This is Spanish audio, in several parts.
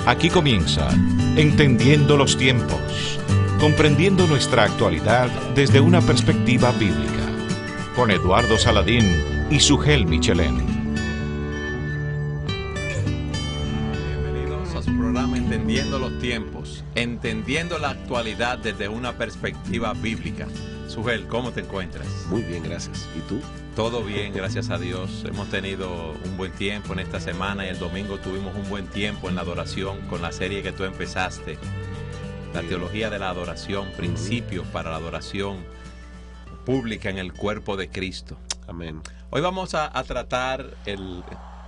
Aquí comienza Entendiendo los Tiempos, comprendiendo nuestra actualidad desde una perspectiva bíblica, con Eduardo Saladín y Sugel Michelén. Bienvenidos a su programa Entendiendo los Tiempos, entendiendo la actualidad desde una perspectiva bíblica. Sugel, ¿cómo te encuentras? Muy bien, gracias. ¿Y tú? Todo bien, gracias a Dios. Hemos tenido un buen tiempo en esta semana y el domingo tuvimos un buen tiempo en la adoración con la serie que tú empezaste, la teología de la adoración, principios para la adoración pública en el cuerpo de Cristo. Amén. Hoy vamos a tratar,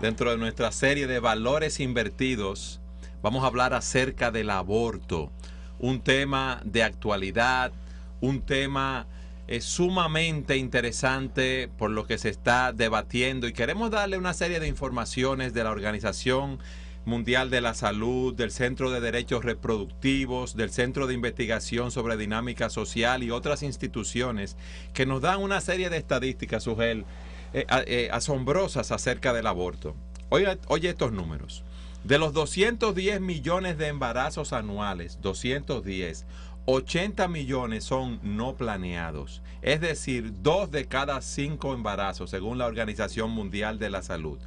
dentro de nuestra serie de valores invertidos, vamos a hablar acerca del aborto, un tema de actualidad, un tema sumamente interesante por lo que se está debatiendo, y queremos darle una serie de informaciones de la Organización Mundial de la Salud, del Centro de Derechos Reproductivos, del Centro de Investigación sobre Dinámica Social y otras instituciones que nos dan una serie de estadísticas, Sugel, asombrosas acerca del aborto. Oye estos números. De los 210 millones de embarazos anuales, 80 millones son no planeados, es decir, 2 de cada 5 embarazos, según la Organización Mundial de la Salud.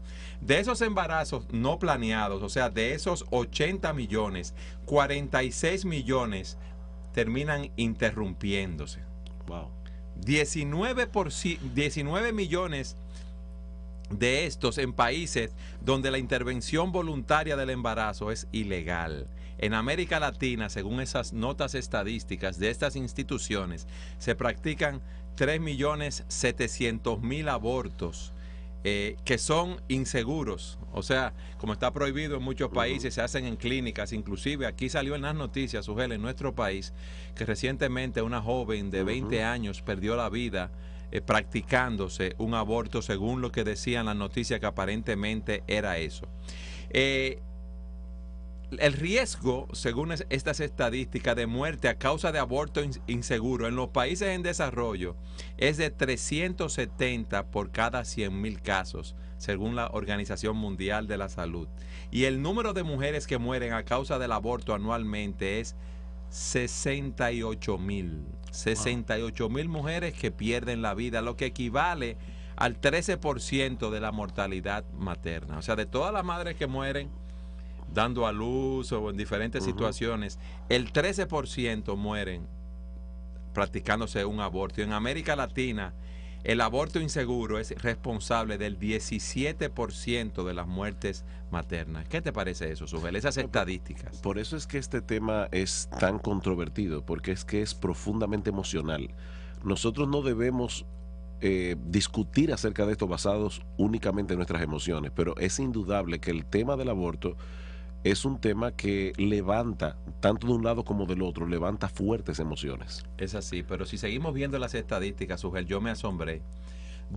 De esos embarazos no planeados, o sea, de esos 80 millones, 46 millones terminan interrumpiéndose. Wow. 19 millones de estos en países donde la intervención voluntaria del embarazo es ilegal. En América Latina, según esas notas estadísticas de estas instituciones, se practican 3.700.000 abortos que son inseguros. O sea, como está prohibido en muchos países, se hacen en clínicas. Inclusive aquí salió en las noticias, Sugel, en nuestro país, que recientemente una joven de 20 años perdió la vida practicándose un aborto, según lo que decían las noticias, que aparentemente era eso. El riesgo, según estas estadísticas, de muerte a causa de aborto inseguro en los países en desarrollo es de 370 por cada 100,000 casos, según la Organización Mundial de la Salud. Y el número de mujeres que mueren a causa del aborto anualmente es 68,000. 68,000 mujeres que pierden la vida, lo que equivale al 13% de la mortalidad materna. O sea, de todas las madres que mueren dando a luz o en diferentes situaciones, el 13% mueren practicándose un aborto. Y en América Latina, el aborto inseguro es responsable del 17% de las muertes maternas. ¿Qué te parece eso, Sugel? Esas estadísticas. Por eso es que este tema es tan controvertido, porque es que es profundamente emocional. Nosotros no debemos discutir acerca de esto basados únicamente en nuestras emociones, pero es indudable que el tema del aborto es un tema que levanta, tanto de un lado como del otro, levanta fuertes emociones. Es así, pero si seguimos viendo las estadísticas, Sugel, yo me asombré.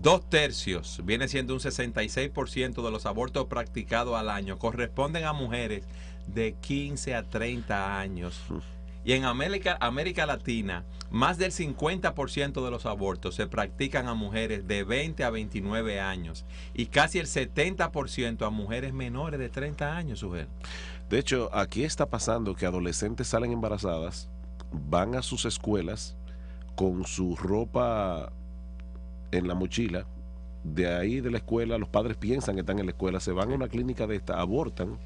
2/3, viene siendo un 66% de los abortos practicados al año, corresponden a mujeres de 15 a 30 años. Y en América Latina, más del 50% de los abortos se practican a mujeres de 20 a 29 años y casi el 70% a mujeres menores de 30 años, Sugel. De hecho, aquí está pasando que adolescentes salen embarazadas, van a sus escuelas con su ropa en la mochila. De ahí de la escuela, los padres piensan que están en la escuela, se van a una clínica de esta, abortan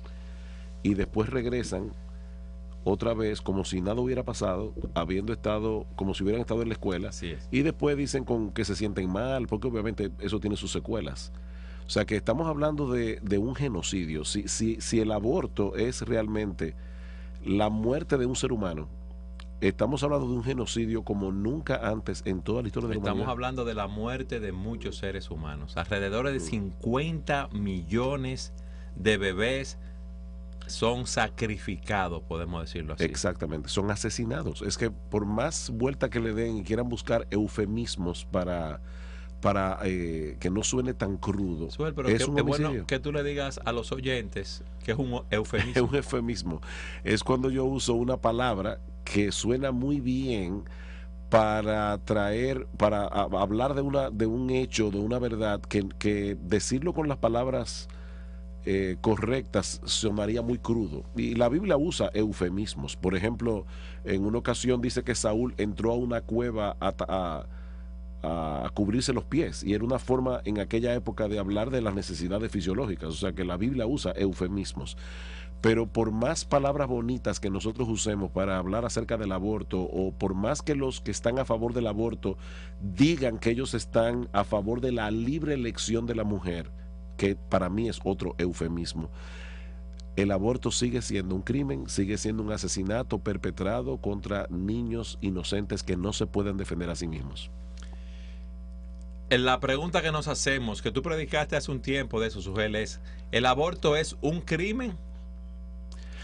y después regresan otra vez como si nada hubiera pasado, habiendo estado como si hubieran estado en la escuela. Así es. Y después dicen que se sienten mal, porque obviamente eso tiene sus secuelas. O sea que estamos hablando de un genocidio. Si el aborto es realmente la muerte de un ser humano, estamos hablando de un genocidio como nunca antes en toda la historia de la humanidad. Estamos hablando de la muerte de muchos seres humanos. Alrededor de 50 millones de bebés son sacrificados, podemos decirlo así. Exactamente, son asesinados. Es que por más vuelta que le den y quieran buscar eufemismos para que no suene tan crudo, Pero es qué bueno que tú le digas a los oyentes que es un eufemismo. Es un eufemismo. Es cuando yo uso una palabra que suena muy bien para hablar de un hecho, de una verdad, que decirlo con las palabras correctas sonaría muy crudo. Y la Biblia usa eufemismos. Por ejemplo, en una ocasión dice que Saúl entró a una cueva a cubrirse los pies, y era una forma en aquella época de hablar de las necesidades fisiológicas. O sea que la Biblia usa eufemismos. Pero por más palabras bonitas que nosotros usemos para hablar acerca del aborto, o por más que los que están a favor del aborto digan que ellos están a favor de la libre elección de la mujer, que para mí es otro eufemismo, el aborto sigue siendo un crimen, sigue siendo un asesinato perpetrado contra niños inocentes que no se pueden defender a sí mismos. En la pregunta que nos hacemos, que tú predicaste hace un tiempo de eso, Sugel, es: ¿el aborto es un crimen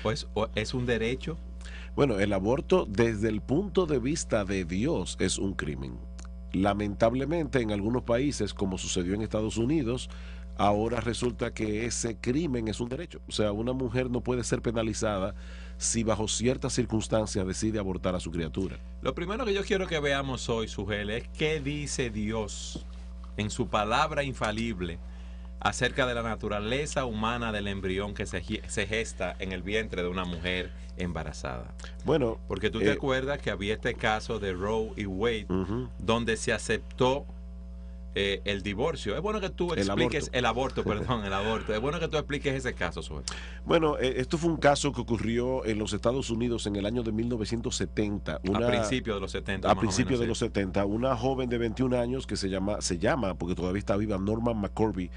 o es un derecho? Bueno, el aborto desde el punto de vista de Dios es un crimen. Lamentablemente en algunos países, como sucedió en Estados Unidos, ahora resulta que ese crimen es un derecho. O sea, una mujer no puede ser penalizada si bajo ciertas circunstancias decide abortar a su criatura. Lo primero que yo quiero que veamos hoy, Sugel, es qué dice Dios en su palabra infalible acerca de la naturaleza humana del embrión que se gesta en el vientre de una mujer embarazada. Bueno, porque tú te acuerdas que había este caso de Roe y Wade, donde se aceptó el divorcio. Es bueno que tú expliques el aborto. Es bueno que tú expliques ese caso, Sugel. Bueno, esto fue un caso que ocurrió en los Estados Unidos en el año de 1970. A principios de los 70. A principios de los 70. Una joven de 21 años que se llama, porque todavía está viva, Norma McCorvey.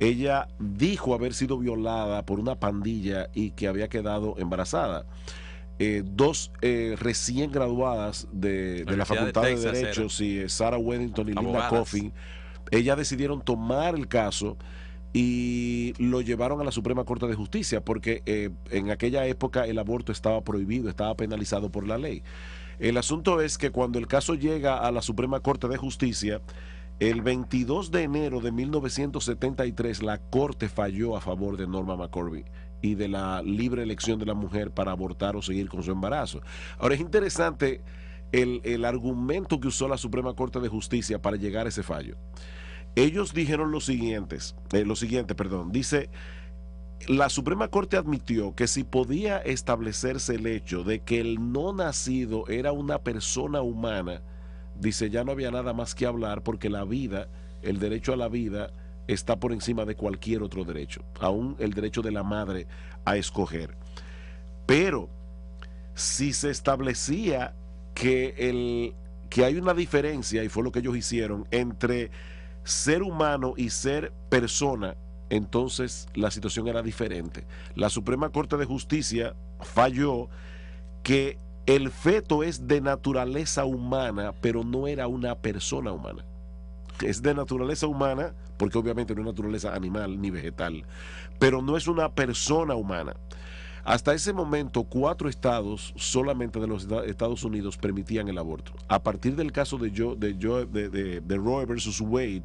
Ella dijo haber sido violada por una pandilla y que había quedado embarazada. Dos recién graduadas de la Facultad de Derecho, Sarah Weddington y Linda Coffin, ellas decidieron tomar el caso y lo llevaron a la Suprema Corte de Justicia, porque en aquella época el aborto estaba prohibido, estaba penalizado por la ley. El asunto es que cuando el caso llega a la Suprema Corte de Justicia, el 22 de enero de 1973, la Corte falló a favor de Norma McCorvey y de la libre elección de la mujer para abortar o seguir con su embarazo. Ahora, es interesante el argumento que usó la Suprema Corte de Justicia para llegar a ese fallo. Ellos dijeron lo siguiente, dice: la Suprema Corte admitió que si podía establecerse el hecho de que el no nacido era una persona humana, dice, ya no había nada más que hablar, porque la vida, el derecho a la vida, está por encima de cualquier otro derecho, aún el derecho de la madre a escoger. Pero si se establecía que hay una diferencia, y fue lo que ellos hicieron, entre ser humano y ser persona, entonces la situación era diferente. La Suprema Corte de Justicia falló que el feto es de naturaleza humana, pero no era una persona humana. Es de naturaleza humana, porque obviamente no es naturaleza animal ni vegetal, pero no es una persona humana. Hasta ese momento, 4 estados solamente de los Estados Unidos permitían el aborto. A partir del caso de Roe versus Wade,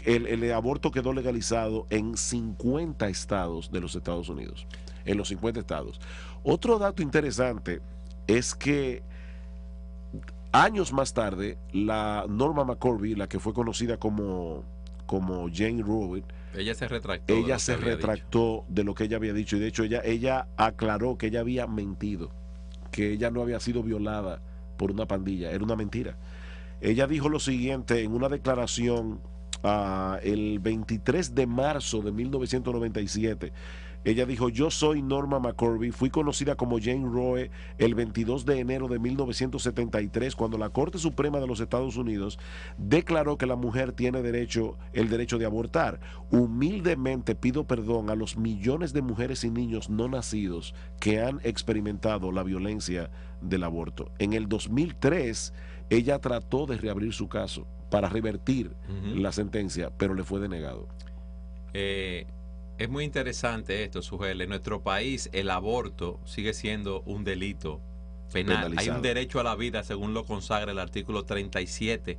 el aborto quedó legalizado en 50 estados de los Estados Unidos. En los 50 estados. Otro dato interesante es que años más tarde, la Norma McCorvey, la que fue conocida como Jane Roe, ella se retractó de lo que ella había dicho, y de hecho ella aclaró que ella había mentido, que ella no había sido violada por una pandilla, era una mentira. Ella dijo lo siguiente en una declaración el 23 de marzo de 1997. Ella dijo: yo soy Norma McCorvey, fui conocida como Jane Roe el 22 de enero de 1973, cuando la Corte Suprema de los Estados Unidos declaró que la mujer tiene el derecho de abortar. Humildemente pido perdón a los millones de mujeres y niños no nacidos que han experimentado la violencia del aborto. En el 2003, ella trató de reabrir su caso para revertir la sentencia, pero le fue denegado. Es muy interesante esto, Sugel. En nuestro país el aborto sigue siendo un delito penal. Penalizado. Hay un derecho a la vida, según lo consagra el artículo 37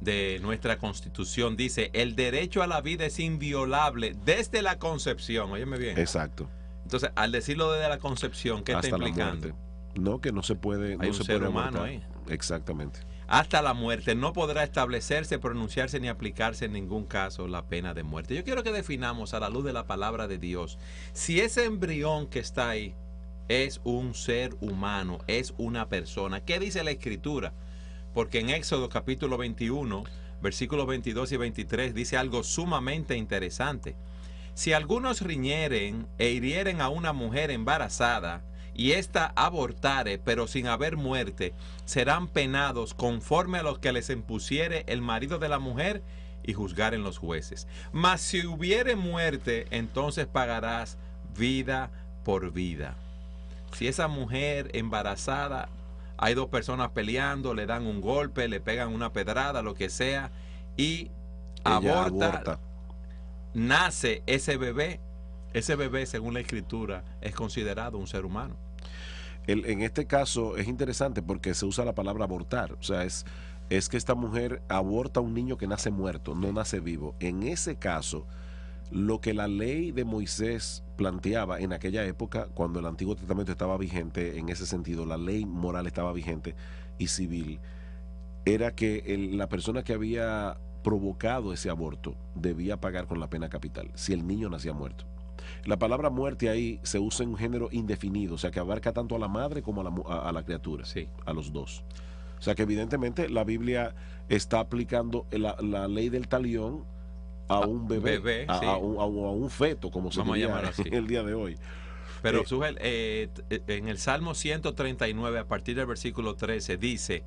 de nuestra Constitución. Dice: el derecho a la vida es inviolable desde la concepción. Óyeme bien. Exacto. Entonces, al decirlo desde la concepción, ¿qué hasta está implicando? No, que no se puede. Hay no un se ser puede humano abortar. ahí. Exactamente. hasta la muerte, no podrá establecerse, pronunciarse ni aplicarse en ningún caso la pena de muerte. Yo quiero que definamos a la luz de la palabra de Dios si ese embrión que está ahí es un ser humano, es una persona. ¿Qué dice la Escritura? Porque en Éxodo capítulo 21, versículos 22 y 23 dice algo sumamente interesante. Si algunos riñeren e hirieren a una mujer embarazada, y ésta abortare, pero sin haber muerte, serán penados conforme a los que les impusiere el marido de la mujer y juzgaren los jueces. Mas si hubiere muerte, entonces pagarás vida por vida. Si esa mujer embarazada, hay dos personas peleando, le dan un golpe, le pegan una pedrada, lo que sea, y aborta, nace ese bebé, según la Escritura, es considerado un ser humano. En este caso es interesante porque se usa la palabra abortar. O sea, es que esta mujer aborta a un niño que nace muerto, no nace vivo. En ese caso, lo que la ley de Moisés planteaba en aquella época, cuando el Antiguo Testamento estaba vigente, en ese sentido, la ley moral estaba vigente y civil, era que la persona que había provocado ese aborto debía pagar con la pena capital si el niño nacía muerto. La palabra muerte ahí se usa en un género indefinido, o sea que abarca tanto a la madre como a la criatura, sí, a los dos. O sea que evidentemente la Biblia está aplicando la ley del talión a un bebé, sí, a un feto, como se llama en el día de hoy. Pero Sugel, en el Salmo 139, a partir del versículo 13, dice: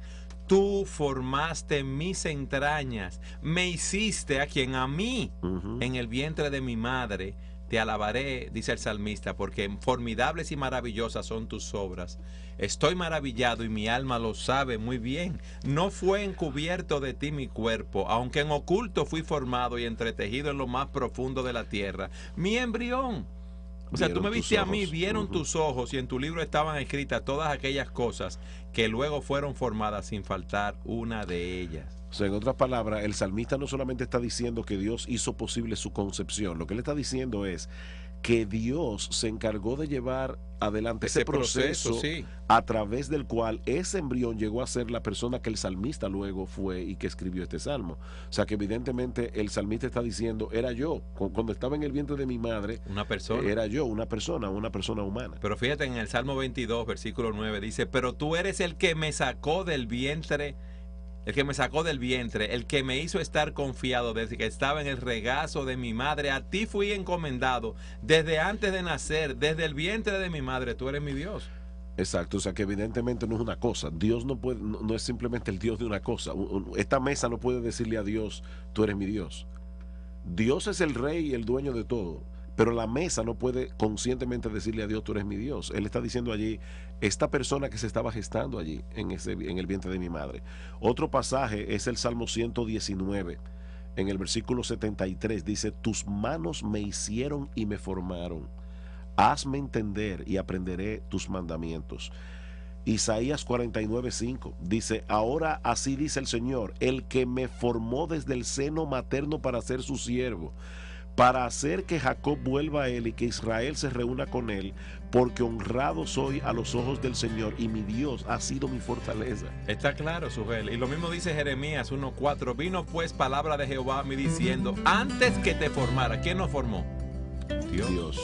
tú formaste mis entrañas, me hiciste a quien a mí, en el vientre de mi madre. Te alabaré, dice el salmista, porque formidables y maravillosas son tus obras. Estoy maravillado y mi alma lo sabe muy bien. No fue encubierto de ti mi cuerpo, aunque en oculto fui formado y entretejido en lo más profundo de la tierra. Mi embrión. O sea, tú me viste a mí, vieron tus ojos, y en tu libro estaban escritas todas aquellas cosas que luego fueron formadas sin faltar una de ellas. O sea, en otras palabras, el salmista no solamente está diciendo que Dios hizo posible su concepción, lo que él está diciendo es que Dios se encargó de llevar adelante ese proceso sí, a través del cual ese embrión llegó a ser la persona que el salmista luego fue y que escribió este salmo. O sea que evidentemente el salmista está diciendo, era yo, cuando estaba en el vientre de mi madre, una persona. Era yo, una persona humana. Pero fíjate, en el Salmo 22, versículo 9, dice: pero tú eres el que me sacó del vientre, el que me hizo estar confiado desde que estaba en el regazo de mi madre. A ti fui encomendado desde antes de nacer, desde el vientre de mi madre. Tú eres mi Dios. Exacto, o sea que evidentemente no es una cosa. Dios no es simplemente el Dios de una cosa. Esta mesa no puede decirle a Dios, tú eres mi Dios. Dios es el rey y el dueño de todo. Pero la mesa no puede conscientemente decirle a Dios, tú eres mi Dios. Él está diciendo allí, esta persona que se estaba gestando allí, en el vientre de mi madre. Otro pasaje es el Salmo 119, en el versículo 73, dice: tus manos me hicieron y me formaron. Hazme entender y aprenderé tus mandamientos. Isaías 49:5 dice: ahora así dice el Señor, el que me formó desde el seno materno para ser su siervo, para hacer que Jacob vuelva a él y que Israel se reúna con él, porque honrado soy a los ojos del Señor y mi Dios ha sido mi fortaleza. Está claro, Sugel. Y lo mismo dice Jeremías 1:4: vino pues palabra de Jehová a mí diciendo: antes que te formara, ¿quién nos formó? Dios.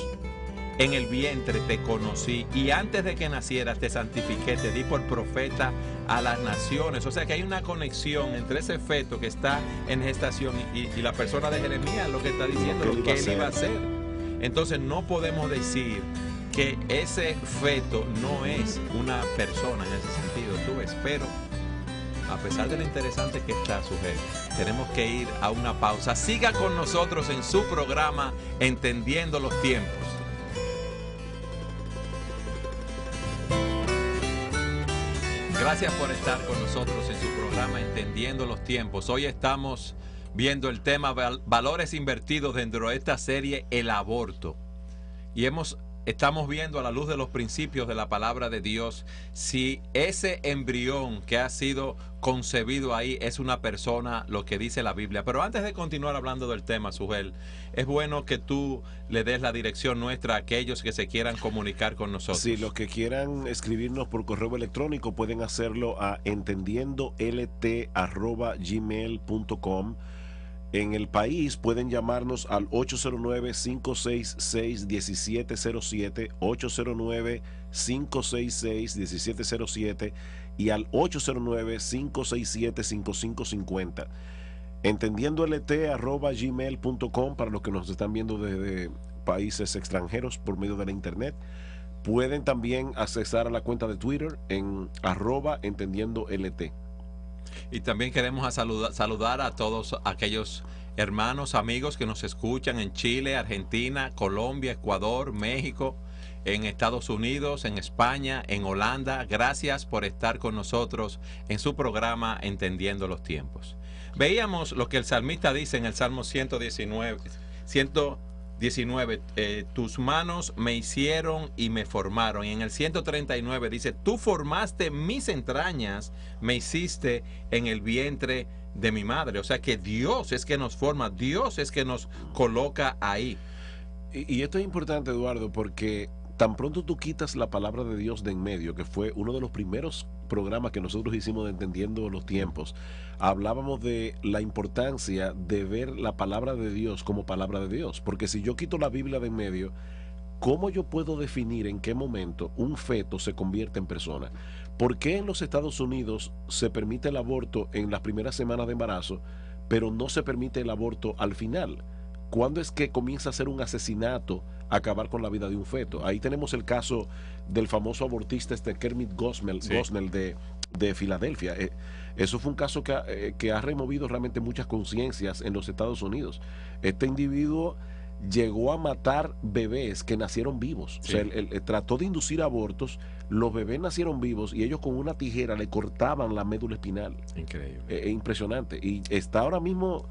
En el vientre te conocí, y antes de que nacieras te santifiqué, te di por profeta a las naciones. O sea que hay una conexión entre ese feto que está en gestación y la persona de Jeremías, lo que está diciendo, lo que él iba a hacer. Entonces no podemos decir que ese feto no es una persona en ese sentido, tú ves. Pero a pesar de lo interesante que está, Sugel, tenemos que ir a una pausa. Siga con nosotros en su programa Entendiendo los Tiempos. Gracias por estar con nosotros en su programa Entendiendo los Tiempos. Hoy estamos viendo el tema valores invertidos dentro de esta serie, el aborto. Y hemos estamos viendo a la luz de los principios de la palabra de Dios si ese embrión que ha sido concebido ahí es una persona, lo que dice la Biblia. Pero antes de continuar hablando del tema, Sugel, es bueno que tú le des la dirección nuestra a aquellos que se quieran comunicar con nosotros. Sí, los que quieran escribirnos por correo electrónico pueden hacerlo a entendiendolt@gmail.com. En el país pueden llamarnos al 809-566-1707, 809-566-1707 y al 809-567-5550. Entendiendolt@gmail.com para los que nos están viendo desde países extranjeros por medio de la internet. Pueden también accesar a la cuenta de Twitter en @entendiendolt. Y también queremos saludar a todos aquellos hermanos, amigos que nos escuchan en Chile, Argentina, Colombia, Ecuador, México, en Estados Unidos, en España, en Holanda. Gracias por estar con nosotros en su programa Entendiendo los Tiempos. Veíamos lo que el salmista dice en el Salmo 119, tus manos me hicieron y me formaron. Y en el 139 dice, tú formaste mis entrañas, me hiciste en el vientre de mi madre. O sea que Dios es que nos forma, Dios es que nos coloca ahí. Y esto es importante, Eduardo, porque tan pronto tú quitas la palabra de Dios de en medio, que fue uno de los primeros programas que nosotros hicimos de Entendiendo los Tiempos, hablábamos de la importancia de ver la palabra de Dios como palabra de Dios, porque si yo quito la Biblia de en medio, ¿cómo yo puedo definir en qué momento un feto se convierte en persona? ¿Por qué en los Estados Unidos se permite el aborto en las primeras semanas de embarazo, pero no se permite el aborto al final? ¿Cuándo es que comienza a ser un asesinato acabar con la vida de un feto? Ahí tenemos el caso del famoso abortista Kermit Gosnell, Sí. Gosnell de Filadelfia. Eso fue un caso que ha removido realmente muchas conciencias en los Estados Unidos. Este individuo llegó a matar bebés que nacieron vivos. Sí. O sea, él trató de inducir abortos, los bebés nacieron vivos y ellos con una tijera le cortaban la médula espinal. Increíble. Impresionante. Y está ahora mismo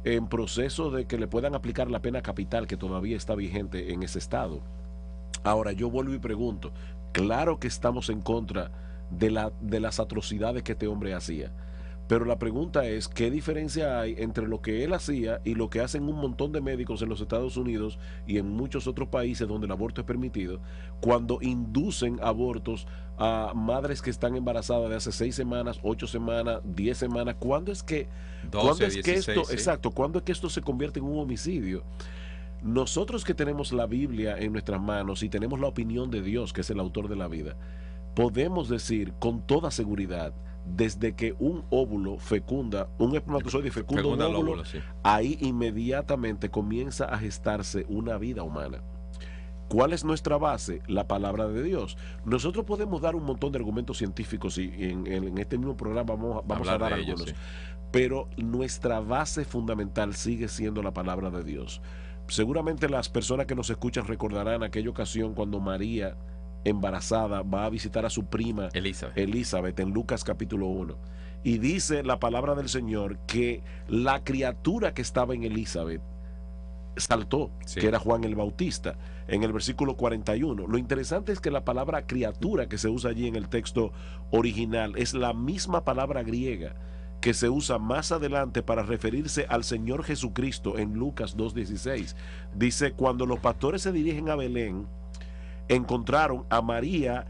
en proceso de que le puedan aplicar la pena capital, que todavía está vigente en ese estado. Ahora yo vuelvo y pregunto, claro que estamos en contra de las atrocidades que este hombre hacía, pero la pregunta es, ¿qué diferencia hay entre lo que él hacía y lo que hacen un montón de médicos en los Estados Unidos y en muchos otros países donde el aborto es permitido, cuando inducen abortos a madres que están embarazadas de hace 6 semanas, 8 semanas, 10 semanas? ¿Cuándo es que 16, esto, sí. exacto, cuándo es que esto se convierte en un homicidio? Nosotros que tenemos la Biblia en nuestras manos y tenemos la opinión de Dios, que es el autor de la vida, podemos decir con toda seguridad, desde que un óvulo fecunda, un espermatozoide fecunda un óvulo, sí. ahí inmediatamente comienza a gestarse una vida humana. ¿Cuál es nuestra base? La palabra de Dios. Nosotros podemos dar un montón de argumentos científicos y en este mismo programa vamos a dar de ellos, algunos, sí. pero nuestra base fundamental sigue siendo la palabra de Dios. Seguramente las personas que nos escuchan recordarán aquella ocasión cuando María, embarazada, va a visitar a su prima Elizabeth en Lucas capítulo 1. Y dice la palabra del Señor que la criatura que estaba en Elizabeth saltó, Sí. que era Juan el Bautista, en el versículo 41. Lo interesante es que la palabra criatura que se usa allí en el texto original es la misma palabra griega que se usa más adelante para referirse al Señor Jesucristo en Lucas 2:16. Dice, cuando los pastores se dirigen a Belén, encontraron a María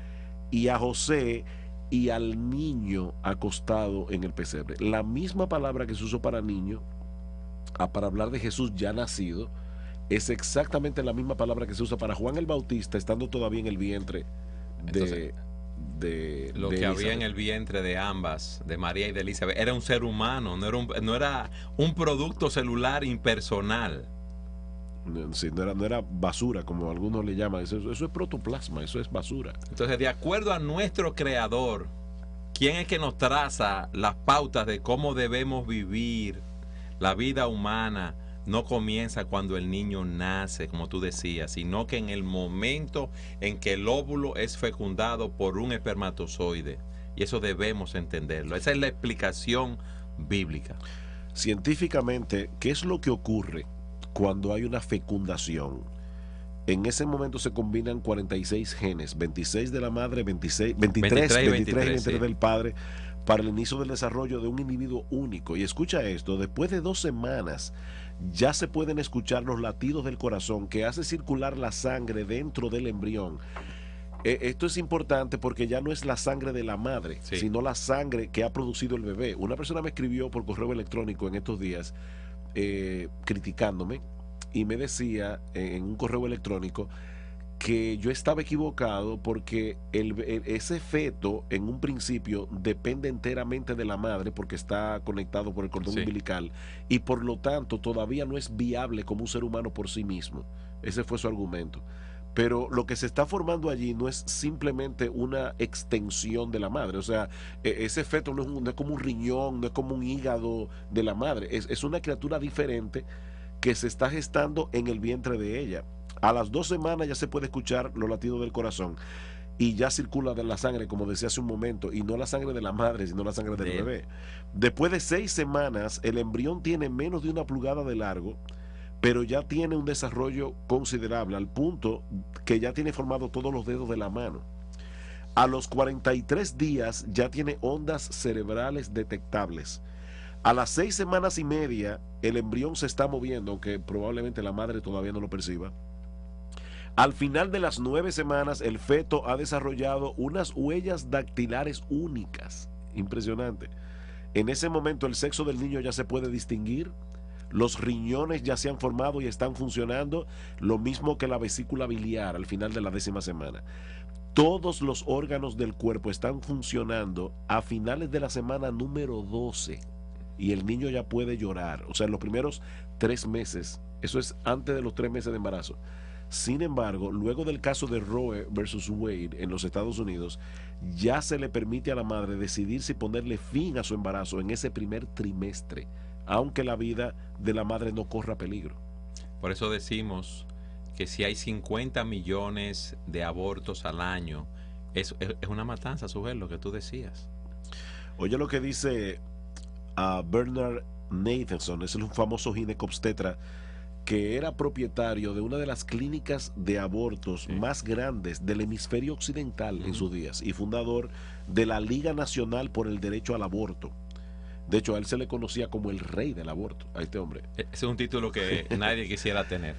y a José y al niño acostado en el pesebre. La misma palabra que se usó para niño, para hablar de Jesús ya nacido, es exactamente la misma palabra que se usa para Juan el Bautista estando todavía en el vientre de Lo que Elizabeth. había en el vientre de ambas, de María y de Elizabeth, era un ser humano, no era un producto celular impersonal. Sí, no era basura como algunos le llaman, eso es protoplasma, eso es basura. Entonces, de acuerdo a nuestro creador, ¿quién es que nos traza las pautas de cómo debemos vivir la vida humana? No comienza cuando el niño nace, como tú decías, sino que en el momento en que el óvulo es fecundado por un espermatozoide. Y eso debemos entenderlo. Esa es la explicación bíblica. Científicamente, ¿qué es lo que ocurre cuando hay una fecundación? En ese momento se combinan 46 genes, 26 de la madre, 23 sí. del padre, para el inicio del desarrollo de un individuo único. Y escucha esto, después de 2 semanas ya se pueden escuchar los latidos del corazón que hace circular la sangre dentro del embrión. Esto es importante porque ya no es la sangre de la madre, Sí. sino la sangre que ha producido el bebé. Una persona me escribió por correo electrónico en estos días criticándome y me decía en un correo electrónico que yo estaba equivocado porque ese feto en un principio depende enteramente de la madre porque está conectado por el cordón Sí. umbilical y por lo tanto todavía no es viable como un ser humano por sí mismo. Ese fue su argumento. Pero lo que se está formando allí no es simplemente una extensión de la madre. O sea, ese feto no es como un riñón, no es como un hígado de la madre. Es una criatura diferente que se está gestando en el vientre de ella. A las 2 semanas ya se puede escuchar los latidos del corazón y ya circula de la sangre, como decía hace un momento, y no la sangre de la madre, sino la sangre del bebé. Después de 6 semanas, el embrión tiene menos de 1 pulgada de largo, pero ya tiene un desarrollo considerable, al punto que ya tiene formado todos los dedos de la mano. A los 43 días ya tiene ondas cerebrales detectables. A las 6 semanas y media, el embrión se está moviendo, aunque probablemente la madre todavía no lo perciba. Al final de las 9 semanas, el feto ha desarrollado unas huellas dactilares únicas. Impresionante. En ese momento, el sexo del niño ya se puede distinguir. Los riñones ya se han formado y están funcionando, lo mismo que la vesícula biliar al final de la 10ª semana. Todos los órganos del cuerpo están funcionando a finales de la semana número 12 y el niño ya puede llorar. O sea, en los primeros 3 meses, eso es antes de los 3 meses de embarazo. Sin embargo, luego del caso de Roe versus Wade en los Estados Unidos, ya se le permite a la madre decidir si ponerle fin a su embarazo en ese primer trimestre, aunque la vida de la madre no corra peligro. Por eso decimos que si hay 50 millones de abortos al año, es una matanza, Sujel, lo que tú decías. Oye lo que dice Bernard Nathanson, es un famoso ginecobstetra que era propietario de una de las clínicas de abortos más grandes del hemisferio occidental en sus días y fundador de la Liga Nacional por el Derecho al Aborto. De hecho, a él se le conocía como el rey del aborto, a este hombre. Ese es un título que nadie quisiera tener.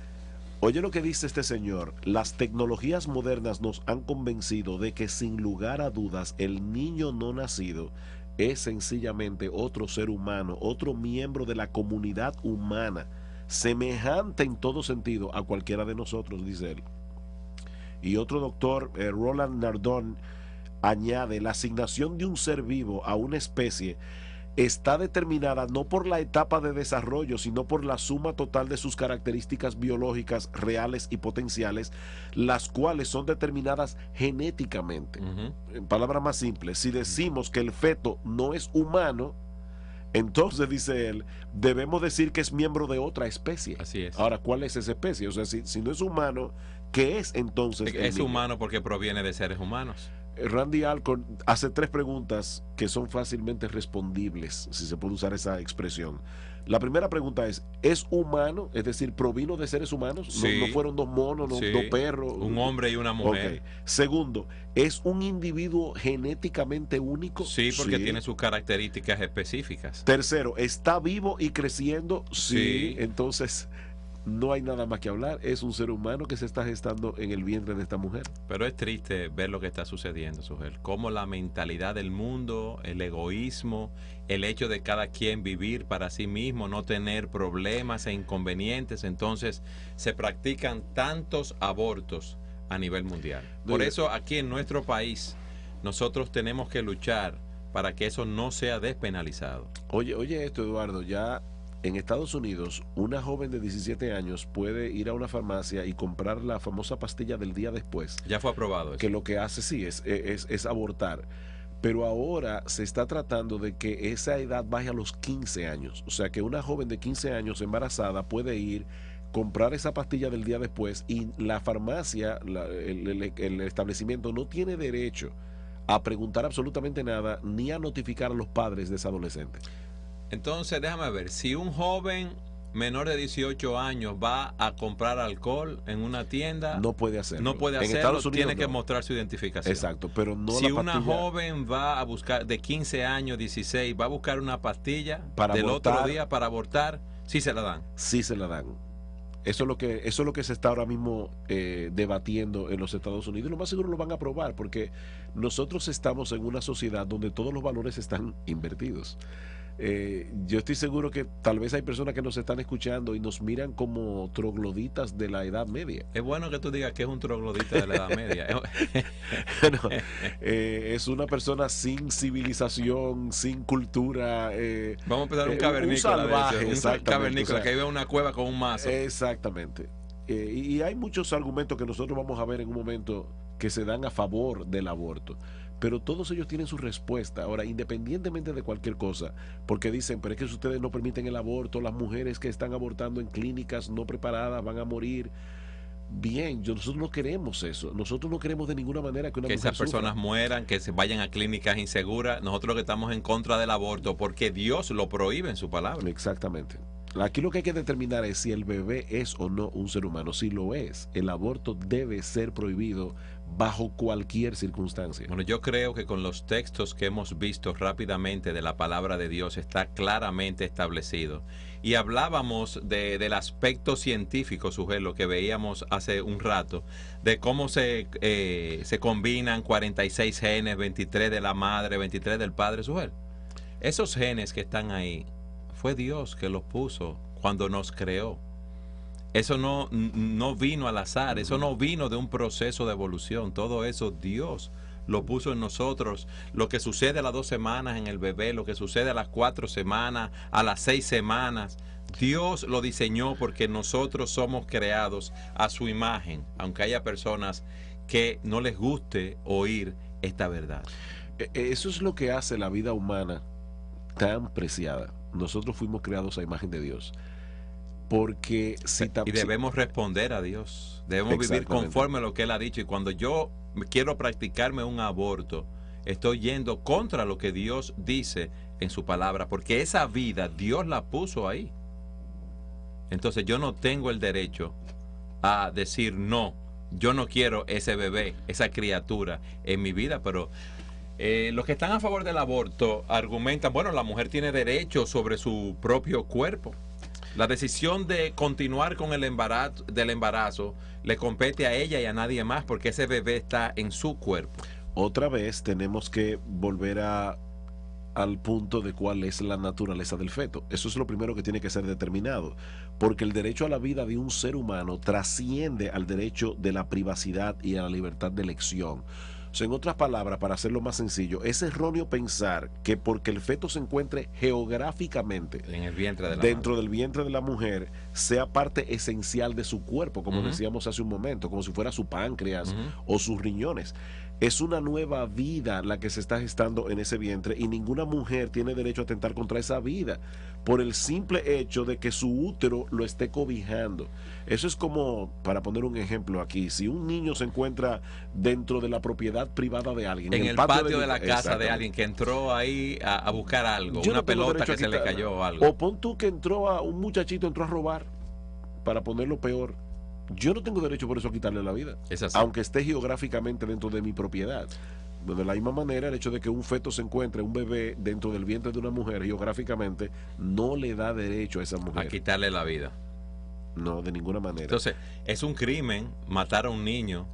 Oye lo que dice este señor: las tecnologías modernas nos han convencido de que sin lugar a dudas el niño no nacido es sencillamente otro ser humano, otro miembro de la comunidad humana, semejante en todo sentido a cualquiera de nosotros, dice él. Y otro doctor, Roland Nardon, añade: la asignación de un ser vivo a una especie está determinada no por la etapa de desarrollo, sino por la suma total de sus características biológicas reales y potenciales, las cuales son determinadas genéticamente. En palabras más simples, si decimos que el feto no es humano, entonces, dice él, debemos decir que es miembro de otra especie. Así es. Ahora, ¿cuál es esa especie? O sea, si no es humano, ¿qué es entonces? Es humano porque proviene de seres humanos. Randy Alcorn hace 3 preguntas que son fácilmente respondibles, si se puede usar esa expresión. La primera pregunta ¿es humano? Es decir, ¿provino de seres humanos? Sí. No fueron 2 monos, Sí. 2 perros. Un hombre y una mujer. Okay. Segundo, ¿es un individuo genéticamente único? Sí, porque tiene sus características específicas. Tercero, ¿está vivo y creciendo? Sí. Sí. Entonces, no hay nada más que hablar. Es un ser humano que se está gestando en el vientre de esta mujer. Pero es triste ver lo que está sucediendo, Sujel. Cómo la mentalidad del mundo, el egoísmo, el hecho de cada quien vivir para sí mismo, no tener problemas e inconvenientes. Entonces se practican tantos abortos a nivel mundial. Por eso aquí en nuestro país nosotros tenemos que luchar para que eso no sea despenalizado. Oye esto, Eduardo, ya en Estados Unidos, una joven de 17 años puede ir a una farmacia y comprar la famosa pastilla del día después. Ya fue aprobado eso. Que lo que hace, sí, es abortar. Pero ahora se está tratando de que esa edad baje a los 15 años. O sea, que una joven de 15 años embarazada puede ir, comprar esa pastilla del día después y la farmacia, el establecimiento no tiene derecho a preguntar absolutamente nada ni a notificar a los padres de esa adolescente. Entonces, déjame ver, si un joven menor de 18 años va a comprar alcohol en una tienda, No puede hacerlo. no puede En hacerlo, Estados Unidos tiene que no. mostrar su identificación. Exacto, pero no Si la una pastilla joven va a buscar, de 15 años, 16, va a buscar una pastilla Para del abortar. otro día para abortar, sí se la dan. sí se la dan. Eso es lo que se está ahora mismo debatiendo en los Estados Unidos. Y lo más seguro lo van a aprobar porque nosotros estamos en una sociedad donde todos los valores están invertidos. Yo estoy seguro que tal vez hay personas que nos están escuchando y nos miran como trogloditas de la Edad Media. Es bueno que tú digas que es un troglodita de la Edad Media. Bueno, es una persona sin civilización, sin cultura. Vamos a empezar un un cavernícola. salvaje, de hecho, un exactamente, cavernícola o sea, que vive en una cueva con un mazo. Exactamente. Y hay muchos argumentos que nosotros vamos a ver en un momento que se dan a favor del aborto. Pero todos ellos tienen su respuesta. Ahora, independientemente de cualquier cosa, porque dicen, pero es que si ustedes no permiten el aborto, las mujeres que están abortando en clínicas no preparadas van a morir. Bien, nosotros no queremos eso. Nosotros no queremos de ninguna manera que una Que mujer esas personas sufra. mueran, que se vayan a clínicas inseguras. Nosotros lo que estamos en contra del aborto porque Dios lo prohíbe en su palabra. Exactamente. Aquí lo que hay que determinar es si el bebé es o no un ser humano. Si lo es, el aborto debe ser prohibido bajo cualquier circunstancia. Bueno, yo creo que con los textos que hemos visto rápidamente de la palabra de Dios está claramente establecido. Y hablábamos del aspecto científico, Sujel, lo que veíamos hace un rato, de cómo se combinan 46 genes, 23 de la madre, 23 del padre, Sujel. Esos genes que están ahí, fue Dios que los puso cuando nos creó. Eso no vino al azar, eso no vino de un proceso de evolución, todo eso Dios lo puso en nosotros. Lo que sucede a las 2 semanas en el bebé, lo que sucede a las 4 semanas, a las 6 semanas, Dios lo diseñó porque nosotros somos creados a su imagen, aunque haya personas que no les guste oír esta verdad. Eso es lo que hace la vida humana tan preciada. Nosotros fuimos creados a imagen de Dios. Porque y debemos responder a Dios, debemos vivir conforme a lo que Él ha dicho. Y cuando yo quiero practicarme un aborto, estoy yendo contra lo que Dios dice en su palabra, porque esa vida Dios la puso ahí. Entonces yo no tengo el derecho a decir no, yo no quiero ese bebé, esa criatura en mi vida. Pero los que están a favor del aborto argumentan, bueno, la mujer tiene derecho sobre su propio cuerpo. La decisión de continuar con el embarazo le compete a ella y a nadie más porque ese bebé está en su cuerpo. Otra vez tenemos que volver al punto de cuál es la naturaleza del feto. Eso es lo primero que tiene que ser determinado, porque el derecho a la vida de un ser humano trasciende al derecho de la privacidad y a la libertad de elección. O sea, en otras palabras, para hacerlo más sencillo, es erróneo pensar que porque el feto se encuentre geográficamente en el vientre de la dentro madre, del vientre de la mujer, sea parte esencial de su cuerpo, como Ujú. decíamos hace un momento, como si fuera su páncreas Ujú. o sus riñones. Es una nueva vida la que se está gestando en ese vientre y ninguna mujer tiene derecho a atentar contra esa vida por el simple hecho de que su útero lo esté cobijando. Eso es como, para poner un ejemplo aquí, si un niño se encuentra dentro de la propiedad privada de alguien, en el patio de la casa de Exactamente. alguien que entró ahí a buscar algo, Yo una no tengo pelota derecho que a se le quitar- cayó o algo. O pon tú que un muchachito entró a robar, para ponerlo peor. Yo no tengo derecho por eso a quitarle la vida, Es así. aunque esté geográficamente dentro de mi propiedad. De la misma manera, el hecho de que un feto se encuentre, un bebé, dentro del vientre de una mujer geográficamente, no le da derecho a esa A mujer. quitarle la vida. No, de ninguna manera. Entonces, es un crimen matar a un niño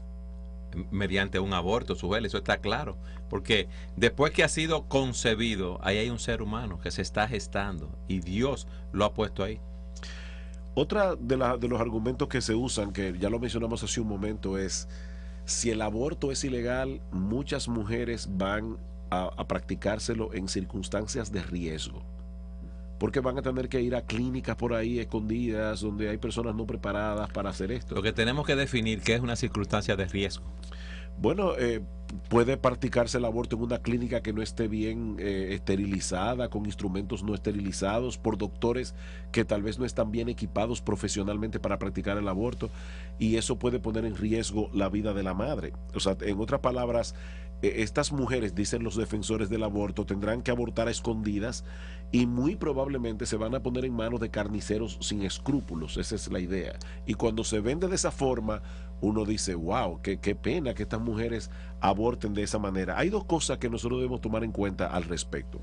mediante un aborto, Sujel, eso está claro. Porque después que ha sido concebido, ahí hay un ser humano que se está gestando y Dios lo ha puesto ahí. Otra de los argumentos que se usan, que ya lo mencionamos hace un momento, es si el aborto es ilegal, muchas mujeres van a practicárselo en circunstancias de riesgo. Porque van a tener que ir a clínicas por ahí escondidas, donde hay personas no preparadas para hacer esto. Lo que tenemos que definir qué es una circunstancia de riesgo. Bueno, puede practicarse el aborto en una clínica que no esté bien esterilizada, con instrumentos no esterilizados, por doctores que tal vez no están bien equipados profesionalmente para practicar el aborto, y eso puede poner en riesgo la vida de la madre. O sea, en otras palabras, estas mujeres, dicen los defensores del aborto, tendrán que abortar a escondidas y muy probablemente se van a poner en manos de carniceros sin escrúpulos. Esa es la idea. Y cuando se vende de esa forma, uno dice, wow, qué pena que estas mujeres aborten de esa manera. Hay dos cosas que nosotros debemos tomar en cuenta al respecto.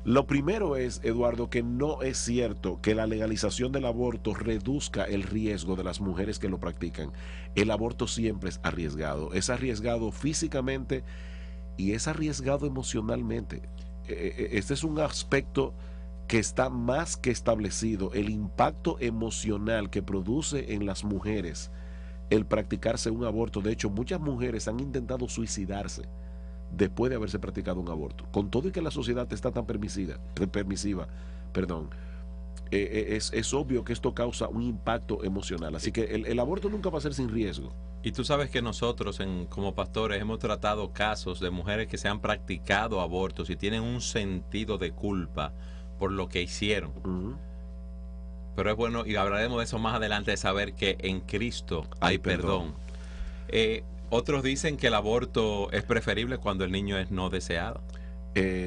Lo primero es, Eduardo, que no es cierto que la legalización del aborto reduzca el riesgo de las mujeres que lo practican. El aborto siempre es arriesgado físicamente y es arriesgado emocionalmente. Este es un aspecto que está más que establecido, el impacto emocional que produce en las mujeres el practicarse un aborto. De hecho, muchas mujeres han intentado suicidarse después de haberse practicado un aborto, con todo y que la sociedad está tan permisiva, es obvio que esto causa un impacto emocional, así que el aborto nunca va a ser sin riesgo. Y tú sabes que nosotros como pastores hemos tratado casos de mujeres que se han practicado abortos y tienen un sentido de culpa por lo que hicieron. Pero es bueno, y hablaremos de eso más adelante, de saber que en Cristo hay perdón. Otros dicen que el aborto es preferible cuando el niño es no deseado.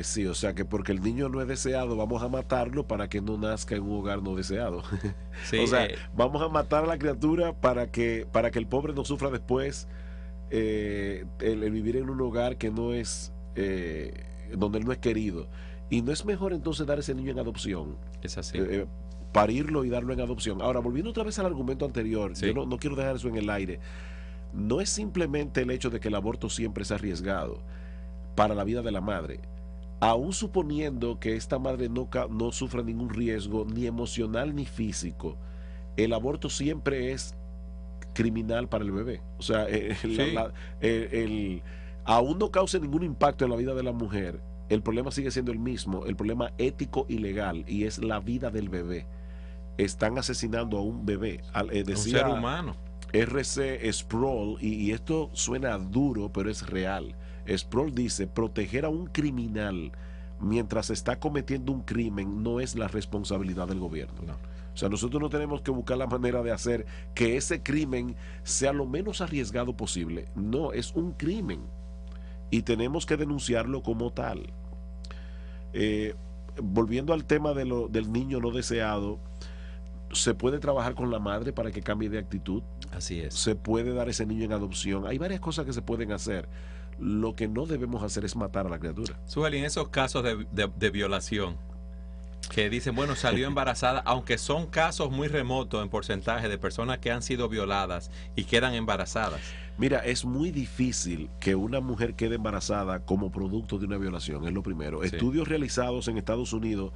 Sí, o sea que porque el niño no es deseado, vamos a matarlo para que no nazca en un hogar no deseado. Sí, o sea, vamos a matar a la criatura para que el pobre no sufra después el vivir en un hogar que no es, donde él no es querido. Y no es mejor entonces dar ese niño en adopción. Es así. Parirlo y darlo en adopción. Ahora, volviendo otra vez al argumento anterior, sí. Yo no quiero dejar eso en el aire. No es simplemente el hecho de que el aborto siempre es arriesgado para la vida de la madre. Aún suponiendo que esta madre no sufra ningún riesgo, ni emocional ni físico, el aborto siempre es criminal para el bebé. O sea, aún no cause ningún impacto en la vida de la mujer, el problema sigue siendo el mismo, el problema ético y legal, y es la vida del bebé. Están asesinando a un bebé. Un ser humano. R.C. Sproul, y esto suena duro, pero es real. Sproul dice, proteger a un criminal mientras está cometiendo un crimen no es la responsabilidad del gobierno. No. O sea, nosotros no tenemos que buscar la manera de hacer que ese crimen sea lo menos arriesgado posible. No, es un crimen y tenemos que denunciarlo como tal. Volviendo al tema del niño no deseado, se puede trabajar con la madre para que cambie de actitud. Así es. Se puede dar ese niño en adopción. Hay varias cosas que se pueden hacer. Lo que no debemos hacer es matar a la criatura. Sueli, en esos casos de violación, que dicen, bueno, salió embarazada, aunque son casos muy remotos en porcentaje de personas que han sido violadas y quedan embarazadas. Mira, es muy difícil que una mujer quede embarazada como producto de una violación, es lo primero. Sí. Estudios realizados en Estados Unidos,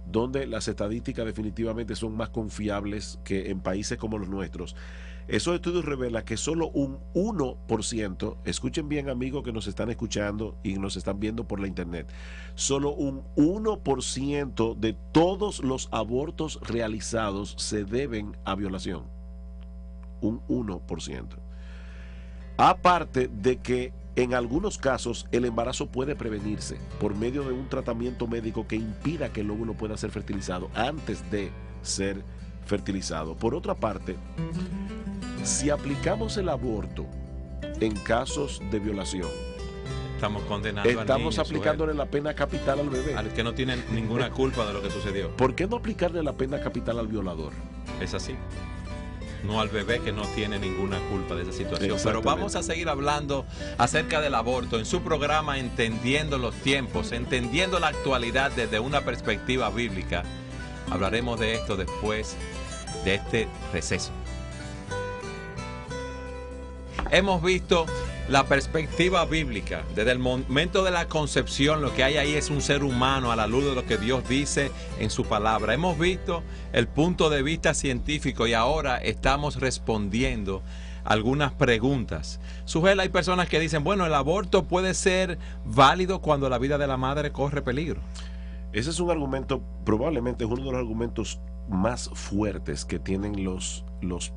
donde las estadísticas definitivamente son más confiables que en países como los nuestros. Esos estudios revelan que solo un 1%, escuchen bien amigos que nos están escuchando y nos están viendo por la internet, solo un 1% de todos los abortos realizados se deben a violación. Un 1%. Aparte de que en algunos casos el embarazo puede prevenirse por medio de un tratamiento médico que impida que el óvulo pueda ser fertilizado antes de ser fertilizado. Por otra parte, si aplicamos el aborto en casos de violación, estamos condenando estamos al niño, aplicándole la pena capital al bebé. Al que no tiene ninguna culpa de lo que sucedió. ¿Por qué no aplicarle la pena capital al violador? Es así. No al bebé que no tiene ninguna culpa de esa situación. Pero vamos a seguir hablando acerca del aborto en su programa Entendiendo los Tiempos, entendiendo la actualidad desde una perspectiva bíblica. Hablaremos de esto después de este receso. Hemos visto la perspectiva bíblica. Desde el momento de la concepción, lo que hay ahí es un ser humano a la luz de lo que Dios dice en su palabra. Hemos visto el punto de vista científico y ahora estamos respondiendo algunas preguntas. Sujel, hay personas que dicen, bueno, el aborto puede ser válido cuando la vida de la madre corre peligro. Ese es un argumento, probablemente es uno de los argumentos más fuertes que tienen los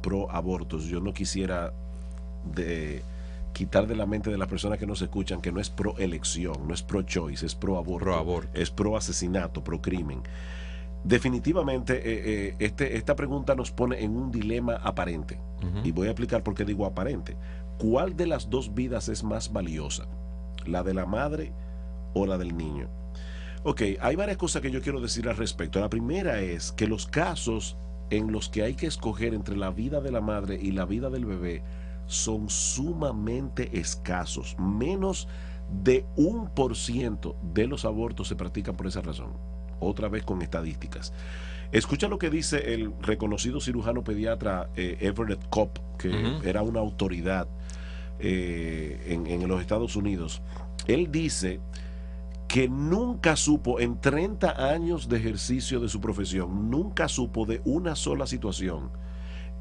pro abortos. Yo no quisiera quitar de la mente de las personas que nos escuchan que no es pro elección, no es pro choice, es pro aborto, es pro asesinato, pro crimen. Definitivamente esta pregunta nos pone en un dilema aparente. Y voy a explicar por qué digo aparente. ¿Cuál de las dos vidas es más valiosa? ¿La de la madre o la del niño? Ok, hay varias cosas que yo quiero decir al respecto. La primera es que los casos en los que hay que escoger entre la vida de la madre y la vida del bebé son sumamente escasos. Menos de 1% de los abortos se practican por esa razón. Otra vez con estadísticas. Escucha lo que dice el reconocido cirujano pediatra Everett Kopp, que era una autoridad en los Estados Unidos. Él dice que nunca supo, en 30 años de ejercicio de su profesión, nunca supo de una sola situación